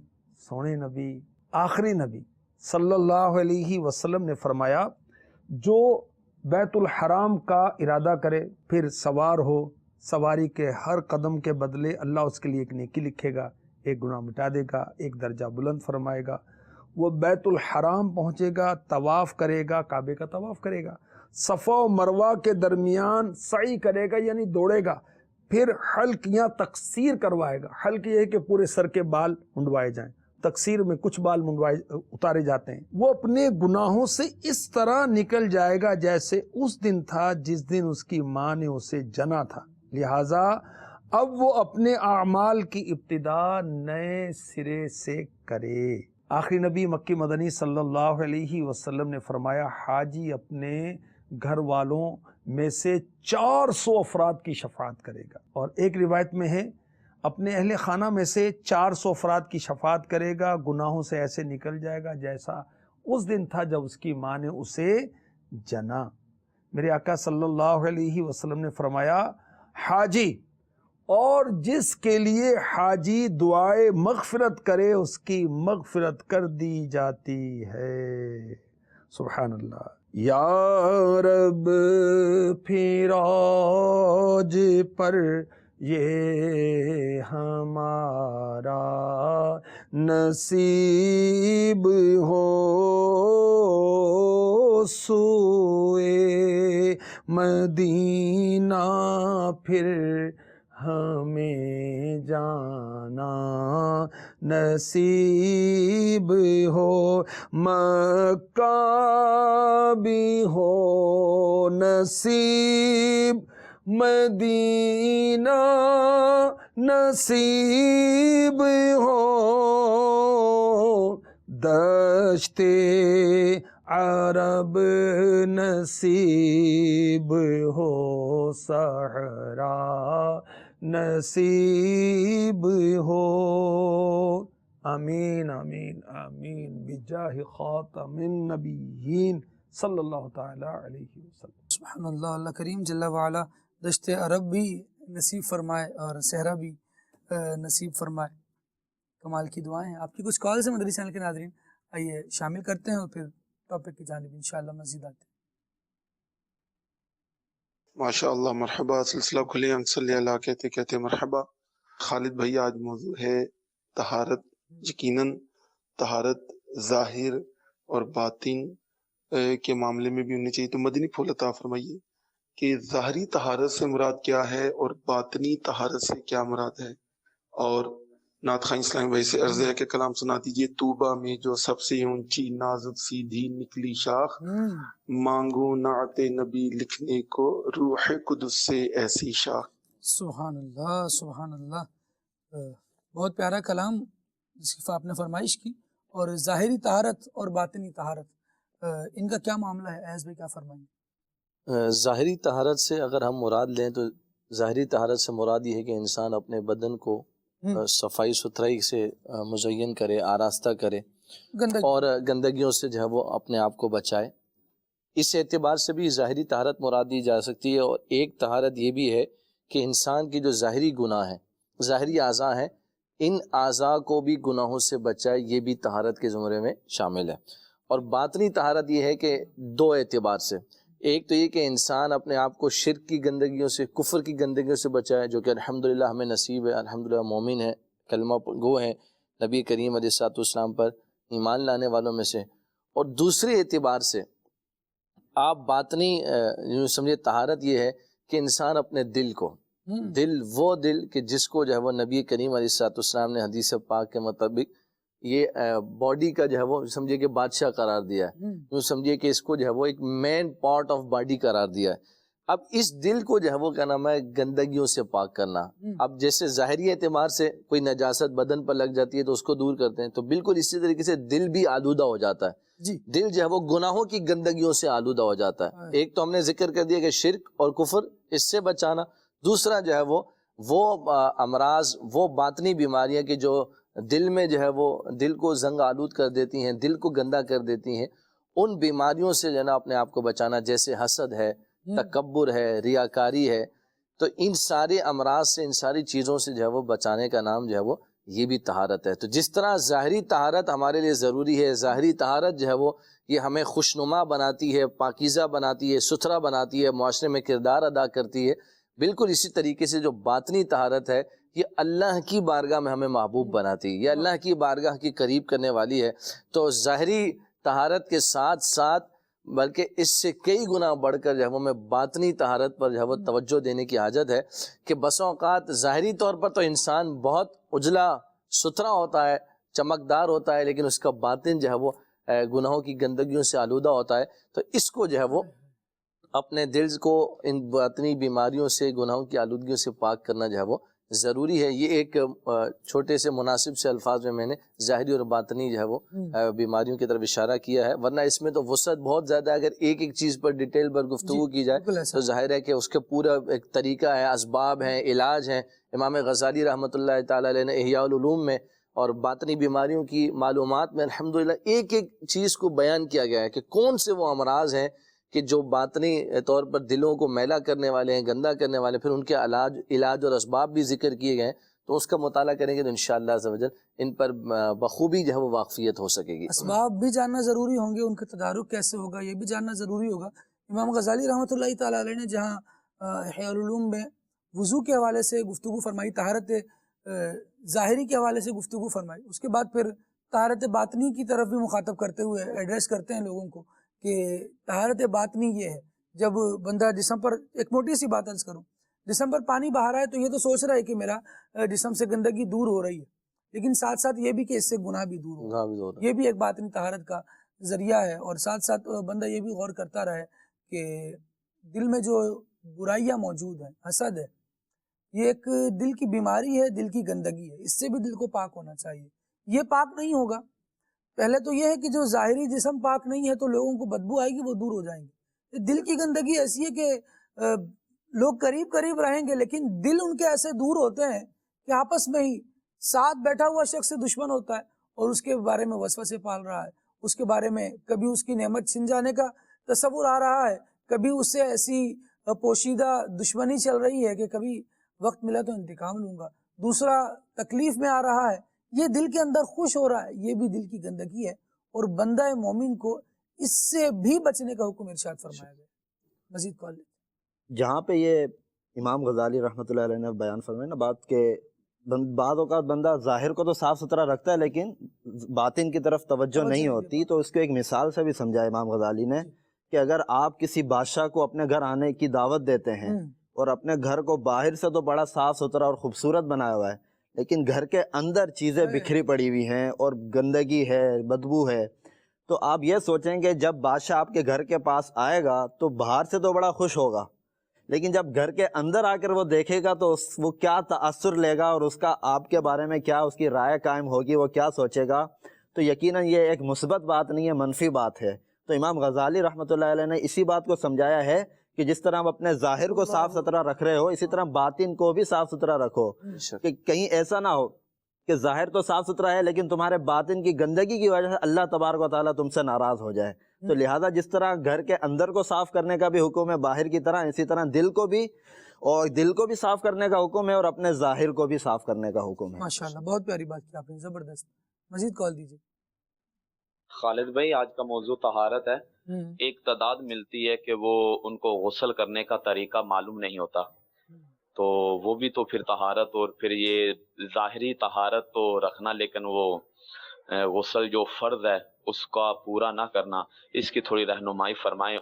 سونے نبی، آخری نبی صلی اللہ علیہ وسلم نے فرمایا جو بیت الحرام کا ارادہ کرے پھر سوار ہو، سواری کے ہر قدم کے بدلے اللہ اس کے لیے ایک نیکی لکھے گا، ایک گناہ مٹا دے گا، ایک درجہ بلند فرمائے گا۔ وہ بیت الحرام پہنچے گا، طواف کرے گا، کعبے کا طواف کرے گا، صفا و مروہ کے درمیان سعی کرے گا یعنی دوڑے گا، پھر حلق یا تقصیر کروائے گا۔ حلق یہ ہے کہ پورے سر کے بال منڈوائے جائیں، تقصیر میں کچھ بال اتارے جاتے ہیں۔ وہ اپنے گناہوں سے اس طرح نکل جائے گا جیسے اس دن تھا جس دن اس کی ماں نے اسے جنا تھا، لہٰذا اب وہ اپنے اعمال کی ابتدا نئے سرے سے کرے۔ آخری نبی مکی مدنی صلی اللہ علیہ وسلم نے فرمایا حاجی اپنے گھر والوں میں سے 400 افراد کی شفاعت کرے گا، اور ایک روایت میں ہے اپنے اہل خانہ میں سے 400 افراد کی شفاعت کرے گا، گناہوں سے ایسے نکل جائے گا جیسا اس دن تھا جب اس کی ماں نے اسے جنا۔ میرے آقا صلی اللہ علیہ وسلم نے فرمایا حاجی اور جس کے لیے حاجی دعائے مغفرت کرے اس کی مغفرت کر دی جاتی ہے۔ سبحان اللہ۔ یا رب پھر آج پر یہ ہمارا نصیب ہو، سوئے مدینہ پھر ہمیں جانا نصیب ہو، مکہ بھی ہو نصیب، مدینہ نصیب ہو، دشت عرب نصیب ہو، صحرا نصیب ہو۔ آمین آمین آمین بجاہ خاتم النبیین صلی اللہ تعالی علیہ وسلم۔ سبحان اللہ۔ اللہ کریم جل وعلا دشت عرب بھی نصیب فرمائے اور صحرا بھی نصیب فرمائے۔ کمال کی دعائیں ہیں۔ آپ کی کچھ کالز ہیں مدری چینل کے ناظرین، آئیے شامل کرتے ہیں اور پھر ٹاپک کی جانب انشاءاللہ مزید آتے ہیں۔ ماشاء اللہ، مرحبا، سلسلہ کھلے صلی اللہ کہتے کہتے مرحبا۔ خالد بھائی آج موضوع ہے طہارت۔ یقیناً طہارت ظاہر اور باطن کے معاملے میں بھی ہونی چاہیے، تو مدنی پھول عطا فرمائیے کہ ظاہری طہارت سے مراد کیا ہے اور باطنی طہارت سے کیا مراد ہے۔ اور نعت خواں اسلامی بھائی سے عرض ہے کہ کلام سنا دیجیے۔ طوبہ میں جو سب سے اونچی نازک سیدھی نکلی شاخ، مانگو نعت نبی لکھنے کو روح قدس سے ایسی شاخ۔ سبحان اللہ سبحان اللہ۔ بہت پیارا کلام جس کی آپ نے فرمائش کی۔ اور ظاہری طہارت اور باطنی طہارت ان کا کیا معاملہ ہے؟ ایز بھائی کیا فرمائیں گے؟ ظاہری طہارت سے اگر ہم مراد لیں تو ظاہری طہارت سے مراد یہ ہے کہ انسان اپنے بدن کو صفائی ستھرائی سے مزین کرے، آراستہ کرے اور گندگیوں سے جو ہے وہ اپنے آپ کو بچائے. اس اعتبار سے بھی ظاہری طہارت مراد دی جا سکتی ہے. اور ایک طہارت یہ بھی ہے کہ انسان کی جو ظاہری گناہ ہیں، ظاہری اعضاء ہیں، ان اعضاء کو بھی گناہوں سے بچائے، یہ بھی طہارت کے زمرے میں شامل ہے. اور باطنی طہارت یہ ہے کہ دو اعتبار سے، ایک تو یہ کہ انسان اپنے آپ کو شرک کی گندگیوں سے، کفر کی گندگیوں سے بچائے، جو کہ الحمدللہ ہمیں نصیب ہے، الحمدللہ مومن ہے، کلمہ گو ہیں، نبی کریم علیہ الصلوۃ والسلام پر ایمان لانے والوں میں سے. اور دوسرے اعتبار سے آپ باطنی یوں سمجھے طہارت یہ ہے کہ انسان اپنے دل کو، وہ دل کہ جس کو جو ہے وہ نبی کریم علیہ الصلوۃ والسلام نے حدیث پاک کے مطابق یہ باڈی کا جو ہے وہ سمجھے کہ بادشاہ قرار دیا ہے، یوں سمجھے کہ اس کو جو ہے وہ ایک مین پارٹ آف باڈی قرار دیا ہے. اب اس دل کو جو ہے وہ کیا نام ہے گندگیوں سے پاک کرنا. اب جیسے ظاہری اعتبار سے کوئی نجاست بدن پر لگ جاتی ہے تو اس کو دور کرتے ہیں، تو بالکل اسی طریقے سے دل بھی آلودہ ہو جاتا ہے. دل جو ہے وہ گناہوں کی گندگیوں سے آلودہ ہو جاتا ہے. ایک تو ہم نے ذکر کر دیا کہ شرک اور کفر، اس سے بچانا. دوسرا جو ہے وہ امراض، وہ باطنی بیماریاں کہ جو دل میں جو ہے وہ دل کو زنگ آلود کر دیتی ہیں، دل کو گندا کر دیتی ہیں، ان بیماریوں سے جو ہے نا اپنے آپ کو بچانا. جیسے حسد ہے، تکبر ہے، ریاکاری ہے. تو ان سارے امراض سے، ان ساری چیزوں سے جو ہے وہ بچانے کا نام جو ہے وہ یہ بھی طہارت ہے. تو جس طرح ظاہری طہارت ہمارے لیے ضروری ہے، ظاہری طہارت جو ہے وہ یہ ہمیں خوشنما بناتی ہے، پاکیزہ بناتی ہے، ستھرا بناتی ہے، معاشرے میں کردار ادا کرتی ہے. بالکل اسی طریقے سے جو باطنی طہارت ہے یہ اللہ کی بارگاہ میں ہمیں محبوب بناتی ہے، یہ اللہ کی بارگاہ کی قریب کرنے والی ہے. تو ظاہری طہارت کے ساتھ ساتھ بلکہ اس سے کئی گنا بڑھ کر جو ہے وہ میں باطنی طہارت پر جو ہے وہ توجہ دینے کی حاجت ہے کہ بسوں اوقات ظاہری طور پر تو انسان بہت اجلا ستھرا ہوتا ہے، چمکدار ہوتا ہے، لیکن اس کا باطن جو ہے وہ گناہوں کی گندگیوں سے آلودہ ہوتا ہے. تو اس کو جو ہے وہ اپنے دل کو ان باطنی بیماریوں سے، گناہوں کی آلودگیوں سے پاک کرنا جو ہے وہ ضروری ہے. یہ ایک چھوٹے سے مناسب سے الفاظ میں نے ظاہری اور باطنی جو ہے وہ بیماریوں کی طرف اشارہ کیا ہے، ورنہ اس میں تو وسعت بہت زیادہ ہے. اگر ایک ایک چیز پر ڈیٹیل پر گفتگو کی جائے تو ظاہر ہے کہ اس کے پورا ایک طریقہ ہے، اسباب ہیں، علاج ہیں. امام غزالی رحمۃ اللہ تعالی علیہ نے احیاء العلوم میں اور باطنی بیماریوں کی معلومات میں الحمدللہ ایک ایک چیز کو بیان کیا گیا ہے کہ کون سے وہ امراض ہیں کہ جو باطنی طور پر دلوں کو میلا کرنے والے ہیں، گندا کرنے والے، پھر ان کے علاج اور اسباب بھی ذکر کیے گئے ہیں. تو اس کا مطالعہ کریں گے تو انشاءاللہ عز و جل ان پر بخوبی جو ہے وہ واقفیت ہو سکے گی. اسباب بھی جاننا ضروری ہوں گے، ان کا تدارک کیسے ہوگا یہ بھی جاننا ضروری ہوگا. امام غزالی رحمۃ اللہ تعالیٰ علیہ نے جہاں احیاء العلوم میں وضو کے حوالے سے گفتگو فرمائی، طہارت ظاہری کے حوالے سے گفتگو فرمائی، اس کے بعد پھر طہارت باطنی کی طرف بھی مخاطب کرتے ہوئے ایڈریس کرتے ہیں لوگوں کو کہ طہارت باطنی یہ ہے جب بندہ جسم پر، ایک موٹی سی بات عرض کروں، جسم پر پانی بہا رہا ہے تو یہ تو سوچ رہا ہے کہ میرا جسم سے گندگی دور ہو رہی ہے، لیکن ساتھ ساتھ یہ بھی کہ اس سے گناہ بھی دور ہو، یہ بھی ایک باطنی طہارت کا ذریعہ ہے. اور ساتھ ساتھ بندہ یہ بھی غور کرتا رہے کہ دل میں جو برائیاں موجود ہیں، حسد ہے، یہ ایک دل کی بیماری ہے، دل کی گندگی ہے، اس سے بھی دل کو پاک ہونا چاہیے. یہ پاک نہیں ہوگا، پہلے تو یہ ہے کہ جو ظاہری جسم پاک نہیں ہے تو لوگوں کو بدبو آئے گی، وہ دور ہو جائیں گے. دل کی گندگی ایسی ہے کہ لوگ قریب قریب رہیں گے لیکن دل ان کے ایسے دور ہوتے ہیں کہ آپس میں ہی ساتھ بیٹھا ہوا شخص سے دشمن ہوتا ہے اور اس کے بارے میں وسوسے پال رہا ہے، اس کے بارے میں کبھی اس کی نعمت چھن جانے کا تصور آ رہا ہے، کبھی اس سے ایسی پوشیدہ دشمنی چل رہی ہے کہ کبھی وقت ملا تو انتقام لوں گا، دوسرا تکلیف میں آ رہا ہے، یہ دل کے اندر خوش ہو رہا ہے، یہ بھی دل کی گندگی ہے. اور بندہ مومن کو اس سے بھی بچنے کا حکم ارشاد فرمایا گیا. مزید کال جہاں پہ یہ امام غزالی رحمۃ اللہ علیہ نے بیان فرمایا نا بات کہ بعض اوقات بندہ ظاہر کو تو صاف ستھرا رکھتا ہے لیکن باطن کی طرف توجہ نہیں ہوتی، تو اس کو ایک مثال سے بھی سمجھا امام غزالی نے کہ اگر آپ کسی بادشاہ کو اپنے گھر آنے کی دعوت دیتے ہیں اور اپنے گھر کو باہر سے تو بڑا صاف ستھرا اور خوبصورت بنایا ہوا ہے لیکن گھر کے اندر چیزیں بکھری پڑی ہوئی ہیں اور گندگی ہے، بدبو ہے، تو آپ یہ سوچیں کہ جب بادشاہ آپ کے گھر کے پاس آئے گا تو باہر سے تو بڑا خوش ہوگا لیکن جب گھر کے اندر آ کر وہ دیکھے گا تو وہ کیا تاثر لے گا اور اس کا آپ کے بارے میں کیا اس کی رائے قائم ہوگی، وہ کیا سوچے گا. تو یقیناً یہ ایک مثبت بات نہیں ہے، منفی بات ہے. تو امام غزالی رحمۃ اللہ علیہ نے اسی بات کو سمجھایا ہے کہ جس طرح آپ اپنے ظاہر کو صاف ستھرا رکھ رہے ہو اسی طرح باطن کو بھی صاف ستھرا رکھو، کہ کہیں ایسا نہ ہو کہ ظاہر تو صاف ستھرا ہے لیکن تمہارے باطن کی گندگی کی وجہ سے اللہ تبارک و تعالیٰ تم سے ناراض ہو جائے۔ تو لہٰذا جس طرح گھر کے اندر کو صاف کرنے کا بھی حکم ہے باہر کی طرح، اسی طرح دل کو بھی صاف کرنے کا حکم ہے اور اپنے ظاہر کو بھی صاف کرنے کا حکم ہے۔ ماشاءاللہ، بہت پیاری بات کی آپ نے، زبردست۔ مزید کال دیجیے۔ خالد بھائی، آج کا موضوع طہارت ہے۔ ایک تعداد ملتی ہے کہ وہ ان کو غسل کرنے کا طریقہ معلوم نہیں ہوتا، تو وہ بھی تو پھر طہارت، اور پھر یہ ظاہری طہارت تو رکھنا لیکن وہ غسل جو فرض ہے اس کا پورا نہ کرنا، اس کی تھوڑی رہنمائی فرمائیں۔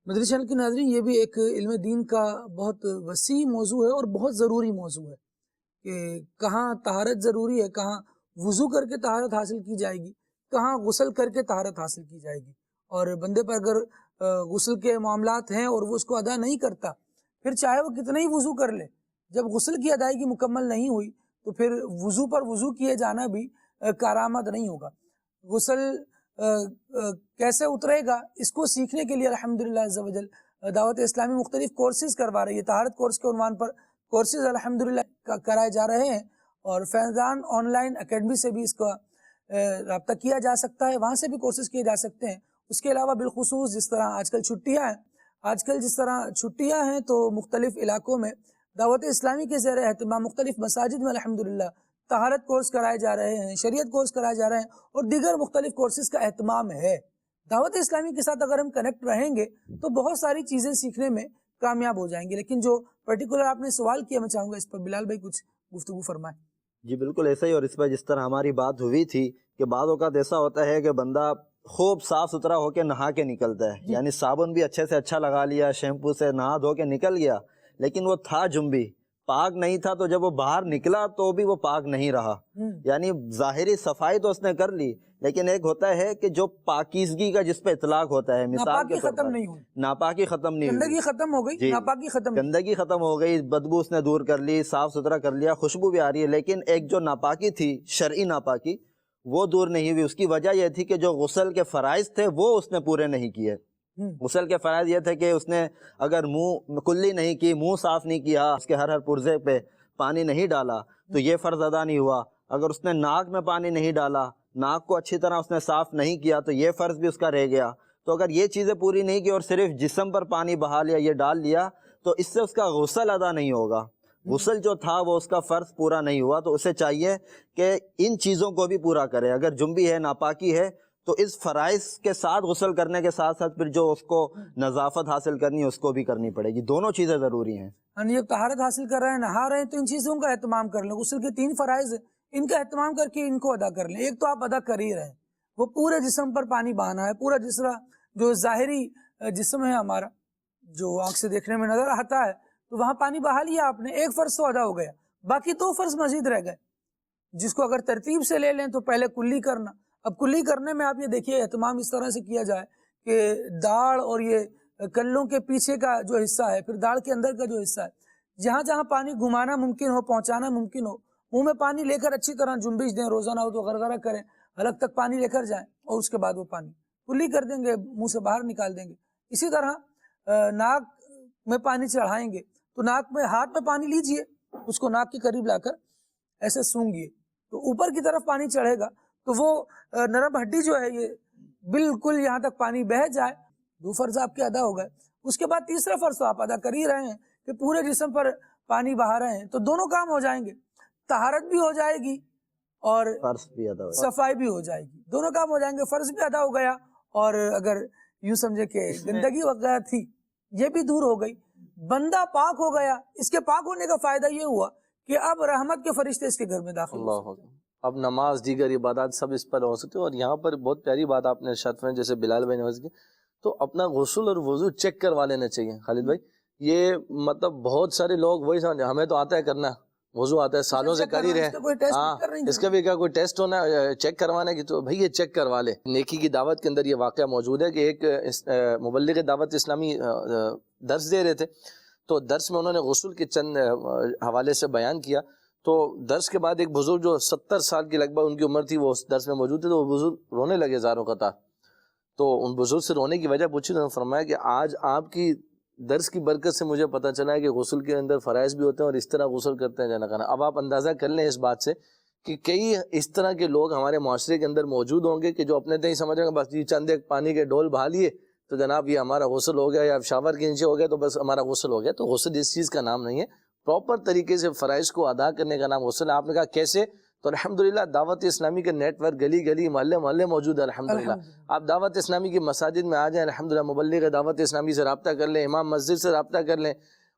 مدری چینل کے ناظرین، یہ بھی ایک علم دین کا بہت وسیع موضوع ہے اور بہت ضروری موضوع ہے کہ کہاں طہارت ضروری ہے، کہاں وضو کر کے طہارت حاصل کی جائے گی، کہاں غسل کر کے طہارت حاصل کی جائے گی۔ اور بندے پر اگر غسل کے معاملات ہیں اور وہ اس کو ادا نہیں کرتا، پھر چاہے وہ کتنا ہی وضو کر لے، جب غسل کی ادائیگی مکمل نہیں ہوئی تو پھر وضو پر وضو کیے جانا بھی کارآمد نہیں ہوگا۔ غسل کیسے اترے گا، اس کو سیکھنے کے لیے الحمدللہ عز و جل دعوت اسلامی مختلف کورسز کروا رہی ہے۔ طہارت کورس کے عنوان پر کورسز الحمدللہ کرائے جا رہے ہیں، اور فیضان آن لائن اکیڈمی سے بھی اس کا رابطہ کیا جا سکتا ہے، وہاں سے بھی کورسز کیے جا سکتے ہیں۔ اس کے علاوہ بالخصوص جس طرح آج کل چھٹیاں ہیں تو مختلف علاقوں میں دعوت اسلامی کے زیر اہتمام مختلف مساجد میں الحمدللہ طہارت کورس کرائے جا رہے ہیں، شریعت کورس کرائے جا رہے ہیں، اور دیگر مختلف کورسز کا اہتمام ہے۔ دعوت اسلامی کے ساتھ اگر ہم کنیکٹ رہیں گے تو بہت ساری چیزیں سیکھنے میں کامیاب ہو جائیں گے۔ لیکن جو پرٹیکولر آپ نے سوال کیا، میں چاہوں گا اس پر بلال بھائی کچھ گفتگو فرمائیں۔ جی بالکل ایسا ہی، اور اس پر جس طرح ہماری بات ہوئی تھی کہ بعض اوقات ایسا ہوتا ہے کہ بندہ خوب صاف ستھرا ہو کے نہا کے نکلتا ہے، یعنی صابن بھی اچھے سے اچھا لگا لیا، شیمپو سے نہا دھو کے نکل گیا، لیکن وہ تھا جنبی، پاک نہیں تھا، تو جب وہ باہر نکلا تو بھی وہ پاک نہیں رہا۔ یعنی ظاہری صفائی تو اس نے کر لی، لیکن ایک ہوتا ہے کہ جو پاکیزگی کا جس پہ اطلاق ہوتا ہے، مثال کے طور پر ناپاکی ختم نہیں ہوئی، گندگی ختم ہو گئی، ناپاکی ختم، گندگی ختم ہو گئی، بدبو اس نے دور کر لی، صاف ستھرا کر لیا، خوشبو بھی آ رہی ہے، لیکن ایک جو ناپاکی تھی شرعی ناپاکی وہ دور نہیں ہوئی۔ اس کی وجہ یہ تھی کہ جو غسل کے فرائض تھے وہ اس نے پورے نہیں کیے۔ غسل کے فرائض یہ تھے کہ اس نے اگر منہ کلی نہیں کی، منہ صاف نہیں کیا، اس کے ہر پرزے پہ پانی نہیں ڈالا تو یہ فرض ادا نہیں ہوا۔ اگر اس نے ناک میں پانی نہیں ڈالا، ناک کو اچھی طرح اس نے صاف نہیں کیا تو یہ فرض بھی اس کا رہ گیا۔ تو اگر یہ چیزیں پوری نہیں کی اور صرف جسم پر پانی بہا لیا، یہ ڈال لیا، تو اس سے اس کا غسل ادا نہیں ہوگا۔ غسل جو تھا وہ اس کا فرض پورا نہیں ہوا، تو اسے چاہیے کہ ان چیزوں کو بھی پورا کرے۔ اگر جنبی ہے، ناپاکی ہے، تو اس فرائض کے ساتھ غسل کرنے کے ساتھ ساتھ پھر جو اس کو نظافت حاصل کرنی ہے اس کو بھی کرنی پڑے گی۔ دونوں چیزیں ضروری ہیں۔ یہ طہارت حاصل کر رہے ہیں، نہا رہے ہیں، تو ان چیزوں کا اہتمام کر لیں۔ غسل کے 3 فرائض ہیں، ان کا اہتمام کر کے ان کو ادا کر لیں۔ ایک تو آپ ادا کر ہی رہے ہیں، وہ پورے جسم پر پانی بہانا ہے، پورا جو ظاہری جسم ہے ہمارا، جو آنکھ سے دیکھنے میں نظر آتا ہے، تو وہاں پانی بہا لیا آپ نے، ایک فرض تو ادا ہو گیا، باقی 2 فرض مزید رہ گئے، جس کو اگر ترتیب سے لے لیں تو پہلے کلی کرنا۔ اب کلی کرنے میں آپ یہ دیکھیے اہتمام اس طرح سے کیا جائے کہ داڑھ اور یہ کلوں کے پیچھے کا جو حصہ ہے، پھر داڑھ کے اندر کا جو حصہ ہے، جہاں جہاں پانی گھمانا ممکن ہو، پہنچانا ممکن ہو، منہ میں پانی لے کر اچھی طرح جنبش دیں، روزانہ ہو تو غرغرہ کریں، حلق تک پانی لے کر جائیں، اور اس کے بعد وہ پانی کلی کر دیں گے، منہ سے باہر نکال دیں گے۔ اسی طرح ناک میں پانی چڑھائیں گے تو ناک میں ہاتھ میں پانی لیجئے، اس کو ناک کے قریب لا کر ایسے سونگیے، تو اوپر کی طرف پانی چڑھے گا، تو وہ نرم ہڈی جو ہے یہ بالکل یہاں تک پانی بہہ جائے، 2 فرض آپ کے ادا ہو گئے۔ اس کے بعد تیسرا فرض تو آپ ادا کر ہی رہے ہیں کہ پورے جسم پر پانی بہا رہے ہیں، تو دونوں کام ہو جائیں گے، طہارت بھی ہو جائے گی اور فرض بھی ادا ہو جائے گا، صفائی بھی ہو جائے گی، دونوں کام ہو جائیں گے، فرض بھی ادا ہو گیا، اور اگر یوں سمجھے کہ گندگی وغیرہ تھی یہ بھی دور ہو گئی، بندہ پاک ہو گیا۔ اس کے پاک ہونے کا فائدہ یہ ہوا کہ اب رحمت کے فرشتے اس کے گھر میں داخل ہو سکتے ہیں۔ اب نماز، دیگر عبادات سب اس پر ہو سکتے ہیں۔ اور یہاں پر بہت پیاری بات آپ نے ارشاد فرمائی، جیسے بلال بھائی نے عرض کی، تو اپنا غسل اور وضو چیک کروا لینا چاہیے۔ خالد بھائی، یہ مطلب بہت سارے لوگ وہی سمجھتے ہیں ہمیں تو آتا ہے کرنا، وضو آتا ہے، سالوں سے کر ہی رہے ہیں، ہاں اس کا بھی کیا کوئی ٹیسٹ ہونا ہے چیک کروانے کی، تو بھائی یہ چیک کروا لے۔ نیکی کی دعوت کے اندر یہ واقعہ موجود ہے کہ ایک مبلغ دعوت اسلامی درس دے رہے تھے، تو درس میں انہوں نے غسل کے چند حوالے سے بیان کیا، تو درس کے بعد ایک بزرگ جو 70 سال کی لگ بھگ ان کی عمر تھی وہ اس درس میں موجود تھے، تو وہ بزرگ رونے لگے زاروں قطار۔ تو ان بزرگ سے رونے کی وجہ پوچھی، انہوں نے فرمایا کہ آج آپ کی درس کی برکت سے مجھے پتہ چلا ہے کہ غسل کے اندر فرائض بھی ہوتے ہیں اور اس طرح غسل کرتے ہیں جانا کھانا. اب آپ اندازہ کر لیں اس بات سے کہ کئی اس طرح کے لوگ ہمارے معاشرے کے اندر موجود ہوں گے کہ جو اپنے تئیں سمجھ رہے ہیں بس یہ چند ایک پانی کے ڈول بہا لیے تو جناب یہ ہمارا غسل ہو گیا، یا شاور کے نیچے ہو گیا تو بس ہمارا غسل ہو گیا. تو غسل اس چیز کا نام نہیں ہے، پراپر طریقے سے فرائض کو ادا کرنے کا نام غسل ہے. آپ نے کہا کیسے؟ تو الحمدللہ دعوت اسلامی کے نیٹ ورک گلی گلی محلے محلے موجود ہے الحمدللہ. آپ دعوت اسلامی کی مساجد میں آ جائیں، الحمدللہ مبلغ دعوت اسلامی سے رابطہ کر لیں، امام مسجد سے رابطہ کر لیں،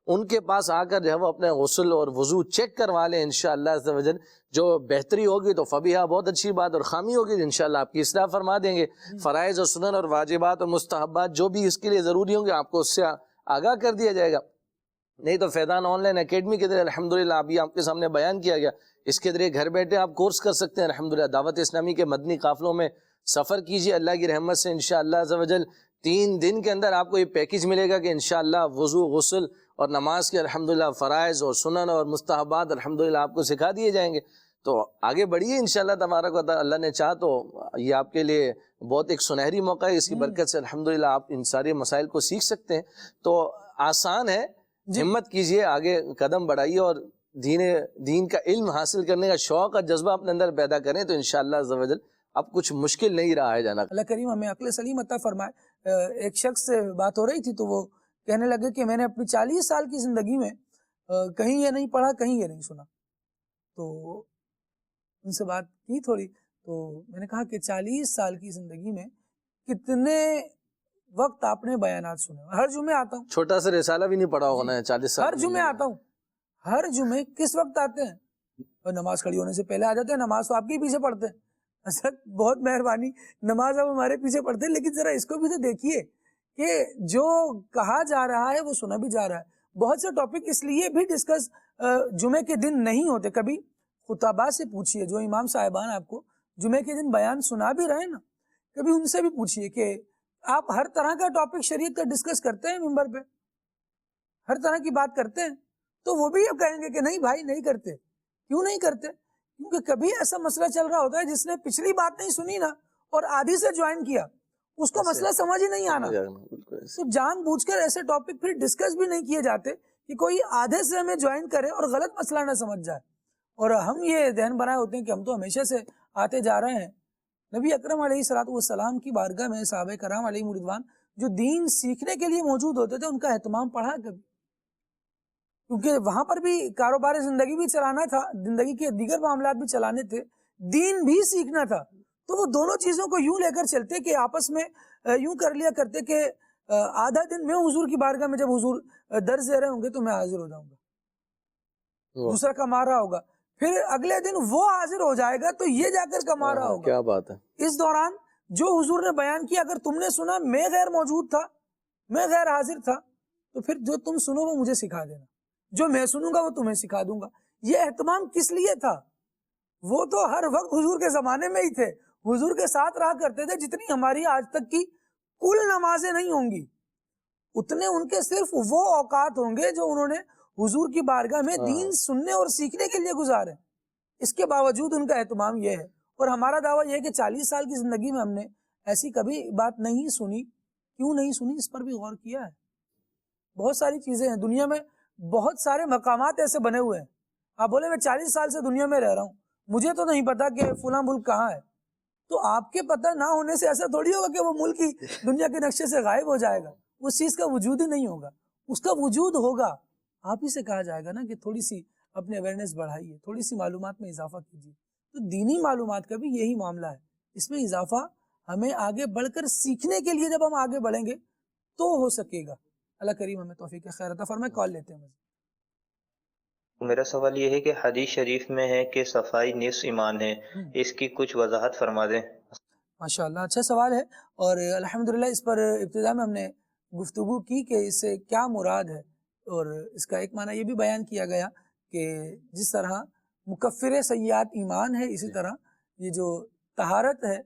ان کے پاس آ کر جو ہے وہ اپنے غسل اور وضو چیک کروا لیں. انشاءاللہ عز و جل جو بہتری ہوگی تو فبیہا، بہت اچھی بات، اور خامی ہوگی تو انشاءاللہ آپ کی اصلاح فرما دیں گے. فرائض اور سنن اور واجبات اور مستحبات جو بھی اس کے لیے ضروری ہوں گے آپ کو اس سے آگاہ کر دیا جائے گا. نہیں تو فیضان آن لائن اکیڈمی کے ذریعے الحمدللہ ابھی آپ کے سامنے بیان کیا گیا، اس کے ذریعے گھر بیٹھے آپ کورس کر سکتے ہیں الحمدللہ. دعوت اسلامی کے مدنی قافلوں میں سفر کیجیے، اللہ کی رحمت سے انشاءاللہ عز و جل 3 دن کے اندر آپ کو یہ پیکج ملے گا کہ انشاءاللہ وضو، غسل اور نماز کے الحمدللہ فرائض اور سنن اور مستحبات الحمدللہ آپ کو سکھا دیے جائیں گے. تو آگے بڑھیے انشاءاللہ تبارک و تعالی، اللہ نے چاہا تو یہ آپ کے لیے بہت ایک سنہری موقع ہے. اس کی برکت سے الحمدللہ آپ ان سارے مسائل کو سیکھ سکتے ہیں. تو آسان ہے، ہمت کیجئے، آگے قدم بڑھائیے اور دین کا علم حاصل کرنے کا شوق اور جذبہ اپنے اندر پیدا کریں تو انشاءاللہ عز و جل اب کچھ مشکل نہیں رہا ہے جانا. اللہ کریم ہمیں عقل سلیم عطا فرمائے. ایک شخص سے بات ہو رہی تھی تو وہ کہنے لگے کہ میں نے اپنی 40 سال کی زندگی میں کہیں یہ نہیں پڑھا، کہیں یہ نہیں سنا. تو ان سے بات کی تھوڑی، تو میں نے کہا کہ 40 سال کی زندگی میں کتنے وقت آپ نے بیانات سنے؟ ہر جمعے آتا ہوں. چھوٹا سا رسالہ بھی نہیں پڑھا ہونا ہے 40 سال. ہر جمعے آتا ہوں. ہر جمعے کس وقت آتے ہیں؟ اور نماز کھڑی ہونے سے پہلے آ جاتے ہیں. نماز تو آپ کے پیچھے پڑھتے ہیں. اچھا بہت مہربانی، نماز اب ہمارے پیچھے پڑھتے ہیں، لیکن ذرا اس کو بھی تو دیکھیے کہ جو کہا جا رہا ہے وہ سنا بھی جا رہا ہے. بہت سے ٹاپک اس لیے بھی ڈسکس جمعے کے دن نہیں ہوتے. کبھی خطباء سے پوچھئے، جو امام صاحبان آپ کو جمعے کے دن بیان سنا بھی رہے نا، کبھی ان سے بھی پوچھئے کہ آپ ہر طرح کا ٹاپک شریعت کا ڈسکس کرتے ہیں ممبر پہ، ہر طرح کی بات کرتے ہیں؟ تو وہ بھی یہ کہیں گے کہ نہیں بھائی نہیں کرتے. کیوں نہیں کرتے؟ کیونکہ کبھی ایسا مسئلہ چل رہا ہوتا ہے جس نے پچھلی بات نہیں سنی نا اور آدھی سے جوائن کیا، اس کو مسئلہ سمجھ ہی نہیں آنا. تو جان بوجھ کر ایسے ٹاپک پھر ڈسکس بھی نہیں کیے جاتے کہ کوئی آدھے سے ہمیں جوائن کرے اور غلط مسئلہ نہ سمجھ جائے. اور ہم یہ ذہن بنائے ہوتے ہیں کہ ہم تو ہمیشہ سے آتے جا رہے ہیں. نبی اکرم علیہ الصلوۃ والسلام کی بارگاہ میں صحابہ کرام علیہم رضوان جو دین سیکھنے کے لیے موجود ہوتے تھے، ان کا اہتمام پڑھا کبھی؟ کیونکہ وہاں پر بھی کاروبار زندگی بھی چلانا تھا، زندگی کے دیگر معاملات بھی چلانے تھے، دین بھی سیکھنا تھا. تو وہ دونوں چیزوں کو یوں لے کر چلتے کہ آپس میں یوں کر لیا کرتے کہ آدھا دن میں حضور کی بارگاہ میں جب حضور درس دے رہے ہوں گے تو میں حاضر ہو جاؤں گا، دوسرا کما رہا ہوگا، پھر اگلے دن وہ حاضر ہو جائے گا تو یہ جا کر کما رہا ہوگا. کیا بات ہے. اس دوران جو حضور نے بیان کیا اگر تم نے سنا، میں غیر موجود تھا، میں غیر حاضر تھا، تو پھر جو تم سنو وہ مجھے سکھا دینا، جو میں سنوں گا وہ تمہیں سکھا دوں گا. یہ اہتمام کس لیے تھا؟ وہ تو ہر وقت حضور کے زمانے میں ہی تھے، حضور کے ساتھ رہا کرتے تھے. جتنی ہماری آج تک کی کل نمازیں نہیں ہوں گی، اتنے ان کے صرف وہ اوقات ہوں گے جو انہوں نے حضور کی بارگاہ میں دین سننے اور سیکھنے کے لیے گزارے. اس کے باوجود ان کا اہتمام یہ ہے. اور ہمارا دعویٰ یہ ہے کہ 40 سال کی زندگی میں ہم نے ایسی کبھی بات نہیں سنی. کیوں نہیں سنی؟ اس پر بھی غور کیا ہے. بہت ساری چیزیں ہیں دنیا میں، بہت سارے مقامات ایسے بنے ہوئے ہیں. آپ بولے میں 40 سال سے دنیا میں رہ رہا ہوں، مجھے تو نہیں پتا کہ فلاں ملک کہاں ہے. تو آپ کے پتہ نہ ہونے سے ایسا تھوڑی ہوگا کہ وہ ملک ہی دنیا کے نقشے سے غائب ہو جائے گا. اس چیز کا وجود ہی نہیں ہوگا. اس کا وجود ہوگا. آپ ہی سے کہا جائے گا نا کہ تھوڑی سی اپنے اویئرنیس بڑھائیے، تھوڑی سی معلومات میں اضافہ کیجیے. تو دینی معلومات کا بھی یہی معاملہ ہے. اس میں اضافہ ہمیں آگے بڑھ کر سیکھنے کے لیے جب ہم آگے بڑھیں گے تو ہو سکے گا. اللہ کریم ہمیں توفیق خیر عطا فرمائے. کال لیتے ہیں. میرا سوال یہ ہے کہ حدیث شریف میں ہے کہ صفائی نصف ایمان ہے، اس کی کچھ وضاحت فرما دیں. ماشاءاللہ اچھا سوال ہے، اور الحمدللہ اس پر ابتدا میں ہم نے گفتگو کی کہ اس سے کیا مراد ہے. اور اس کا ایک معنی یہ بھی بیان کیا گیا کہ جس طرح مکفر سیئات ایمان ہے، اسی طرح یہ جو طہارت ہے،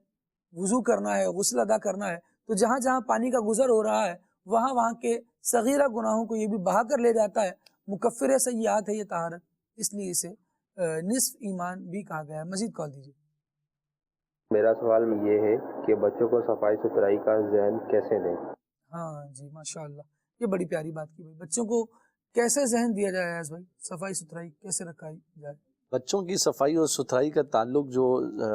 وضو کرنا ہے، غسل ادا کرنا ہے، تو جہاں جہاں پانی کا گزر ہو رہا ہے وہاں وہاں کے صغیرہ گناہوں کو یہ بھی بہا کر لے جاتا ہے. مکفر سیئات ہے یہ طہارت، اس لیے اسے نصف ایمان بھی کہا گیا ہے. مزید کال دیجیے. میرا سوال یہ ہے کہ بچوں کو صفائی ستھرائی کا ذہن کیسے دیں؟ ہاں جی ماشاء اللہ، یہ بڑی پیاری بات کی بھائی، بچوں کو کیسے ذہن دیا جائے ایاز بھائی، صفائی ستھرائی کیسے رکھا جائے؟ بچوں کی صفائی اور ستھرائی کا تعلق جو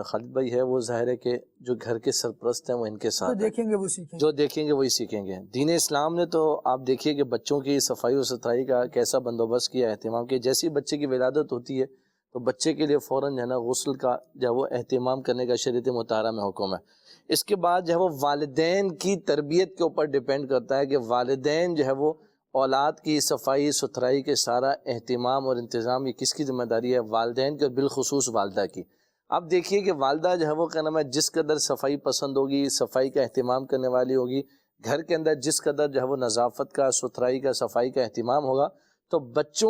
خالد بھائی ہے وہ ظاہر ہے کہ جو گھر کے سرپرست ہیں وہ ان کے ساتھ جو دیکھیں گے وہ سیکھیں گے، جو دیکھیں گے وہی سیکھیں گے۔ دین اسلام نے تو آپ دیکھیے کہ بچوں کی صفائی اور ستھرائی کا کیسا بندوبست کیا، اہتمام کیا۔ جیسی بچے کی ولادت ہوتی ہے تو بچے کے لیے فوراً جو ہے نا غسل کا جو وہ اہتمام کرنے کا شریعت مطہرہ میں حکم ہے۔ اس کے بعد جو ہے وہ والدین کی تربیت کے اوپر ڈیپینڈ کرتا ہے کہ والدین جو ہے وہ اولاد کی صفائی ستھرائی کے سارا اہتمام اور انتظام یہ کس کی ذمہ داری ہے؟ والدین کی، اور بالخصوص والدہ کی۔ آپ دیکھیے کہ والدہ جو ہے وہ کیا نام ہے جس قدر صفائی پسند ہوگی، صفائی کا اہتمام کرنے والی ہوگی، گھر کے اندر جس قدر جو ہے وہ نظافت کا، ستھرائی کا، صفائی کا اہتمام ہوگا، تو بچے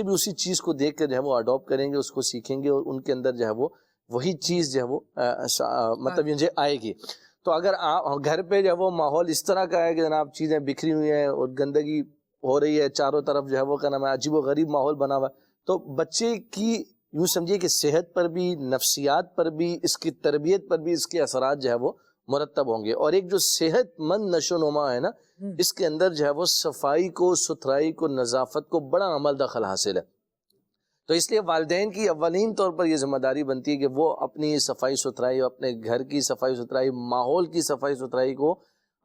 بھی اسی چیز کو دیکھ کر جو ہے وہ اڈاپٹ کریں گے، اس کو سیکھیں گے، اور ان کے اندر جو ہے وہ وہی چیز جو ہے وہ مطلب یہ آئے گی۔ تو اگر گھر پہ جو ہے وہ ماحول اس طرح کا ہے کہ جناب چیزیں بکھری ہوئی ہیں اور گندگی ہو رہی ہے چاروں طرف، جو ہے وہ کیا نام ہے عجیب و غریب ماحول بنا ہوا ہے، تو بچے کی یوں سمجھیے کہ صحت پر بھی، نفسیات پر بھی، اس کی تربیت پر بھی اس کے اثرات جو ہے وہ مرتب ہوں گے۔ اور ایک جو صحت مند نشو و نما ہے نا، اس کے اندر جو ہے وہ صفائی کو، ستھرائی کو، نظافت کو بڑا عمل دخل حاصل ہے۔ تو اس لیے والدین کی اولین طور پر یہ ذمہ داری بنتی ہے کہ وہ اپنی صفائی ستھرائی، اپنے گھر کی صفائی ستھرائی، ماحول کی صفائی ستھرائی کو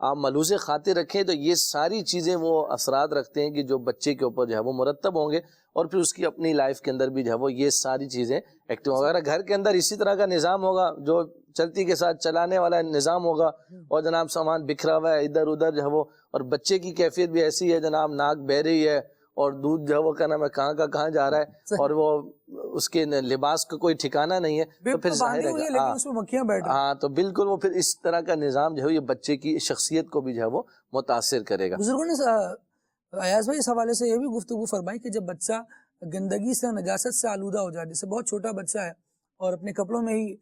آپ ملحوظ خاطر رکھیں، تو یہ ساری چیزیں وہ اثرات رکھتے ہیں کہ جو بچے کے اوپر جو ہے وہ مرتب ہوں گے، اور پھر اس کی اپنی لائف کے اندر بھی جو ہے وہ یہ ساری چیزیں ایکٹیو ہوگا۔ اگر گھر کے اندر اسی طرح کا نظام ہوگا، جو چلتی کے ساتھ چلانے والا نظام ہوگا، اور جناب سامان بکھرا ہوا ہے ادھر ادھر جو ہے وہ، اور بچے کی کیفیت بھی ایسی ہے جناب ناک بہ رہی ہے، اور دودھ جو ہے وہ کیا نام ہے کہاں کا کہاں جا رہا ہے، اور وہ اس کے لباس کا کوئی ٹھکانہ نہیں ہے، تو پھر ظاہر ہے ہاں تو بالکل وہ پھر اس طرح کا نظام جو ہے یہ بچے کی شخصیت کو بھی جو ہے وہ متاثر کرے گا۔ بزرگوں نے ایاز بھائی اس حوالے سے یہ بھی گفتگو فرمائی کہ جب بچہ گندگی سے، نجاست سے آلودہ ہو جائے، جیسے بہت چھوٹا بچہ ہے اور اپنے کپڑوں میں ہی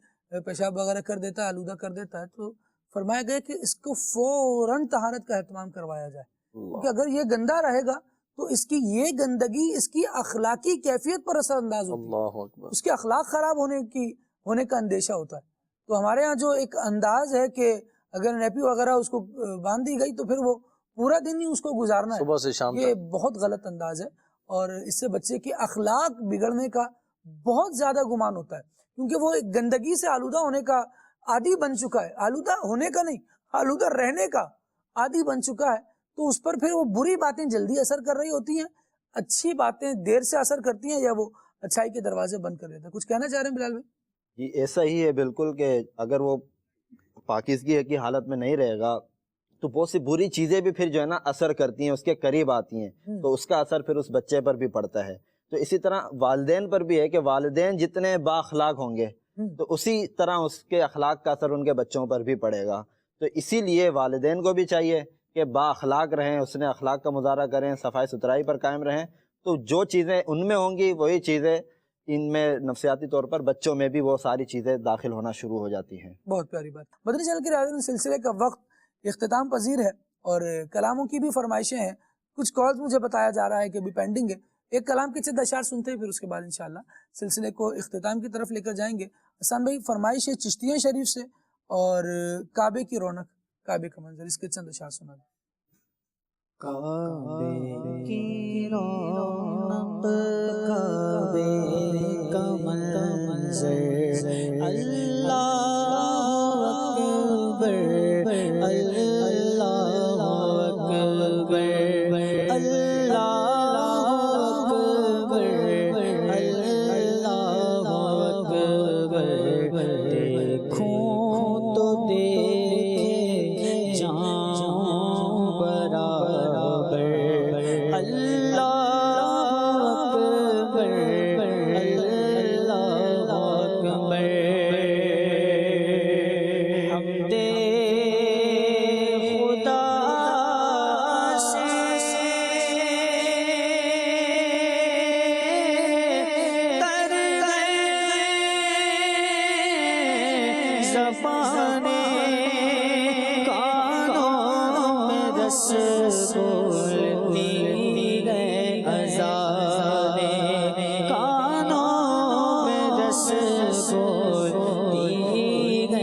پیشاب وغیرہ کر دیتا ہے، آلودہ کر دیتا ہے، تو فرمایا گیا کہ اس کو فوراً طہارت کا اہتمام کروایا جائے، کیونکہ اگر یہ گندا رہے گا تو اس کی یہ گندگی اس کی اخلاقی کیفیت پر اثر انداز ہوتی ہے، اس کے اخلاق خراب ہونے کا اندیشہ ہوتا ہے۔ تو ہمارے ہاں جو ایک انداز ہے کہ اگر نیپی وغیرہ اس کو باندھ دی گئی تو پھر وہ پورا دن ہی اس کو گزارنا ہے، صبح سے شام یہ بہت غلط انداز ہے، اور اس سے بچے کے اخلاق بگڑنے کا بہت زیادہ گمان ہوتا ہے، کیونکہ وہ ایک گندگی سے آلودہ ہونے کا عادی بن چکا ہے، آلودہ ہونے کا نہیں، آلودہ رہنے کا عادی بن چکا ہے، تو اس پر پھر وہ بری باتیں جلدی اثر کر رہی ہوتی ہیں، اچھی باتیں دیر سے اثر کرتی ہیں، یا وہ اچھائی کے دروازے بند کر دیتا ہے۔ کچھ کہنا چاہ رہے ہیں بلال بھائی؟ جی ایسا ہی ہے بالکل، کہ اگر وہ پاکیزگی کی حالت میں نہیں رہے گا تو بہت سی بری چیزیں بھی پھر جو ہے نا اثر کرتی ہیں، اس کے قریب آتی ہیں، تو اس کا اثر پھر اس بچے پر بھی پڑتا ہے۔ تو اسی طرح والدین پر بھی ہے کہ والدین جتنے با اخلاق ہوں گے تو اسی طرح اس کے اخلاق کا اثر ان کے بچوں پر بھی پڑے گا۔ تو اسی لیے والدین کو بھی چاہیے کہ با اخلاق رہیں، اس نے اخلاق کا مظاہرہ کریں، صفائی ستھرائی پر قائم رہیں، تو جو چیزیں ان میں ہوں گی وہی چیزیں ان میں نفسیاتی طور پر بچوں میں بھی وہ ساری چیزیں داخل ہونا شروع ہو جاتی ہیں۔ بہت پیاری بات۔ مدنی چینل کے ناظرین، سلسلے کا وقت اختتام پذیر ہے اور کلاموں کی بھی فرمائشیں ہیں، کچھ کالز مجھے بتایا جا رہا ہے کہ ابھی پینڈنگ ہے، ایک کلام کے چند اشعار سنتے ہیں، پھر اس کے بعد انشاءاللہ سلسلے کو اختتام کی طرف لے کر جائیں گے۔ حسن بھائی فرمائش ہے چشتیہ شریف سے اور کعبے کی رونق، کعبے کا منظر، اس کے چند اشعار سنا دیں۔ کعبے کی رونق، کعبے کا منظر، اللہ اکبر، اللہ اکبر، اللہ اکبر، اللہ اکبر، دیکھوں تو دیکھے جاؤں برابر، اللہ اکبر، اللہ اکبر، حمد خدا سے تر گئے زبانیں، کانوں میں رس بولتی گئے اذانیں، کانوں میں رس بولتی گئے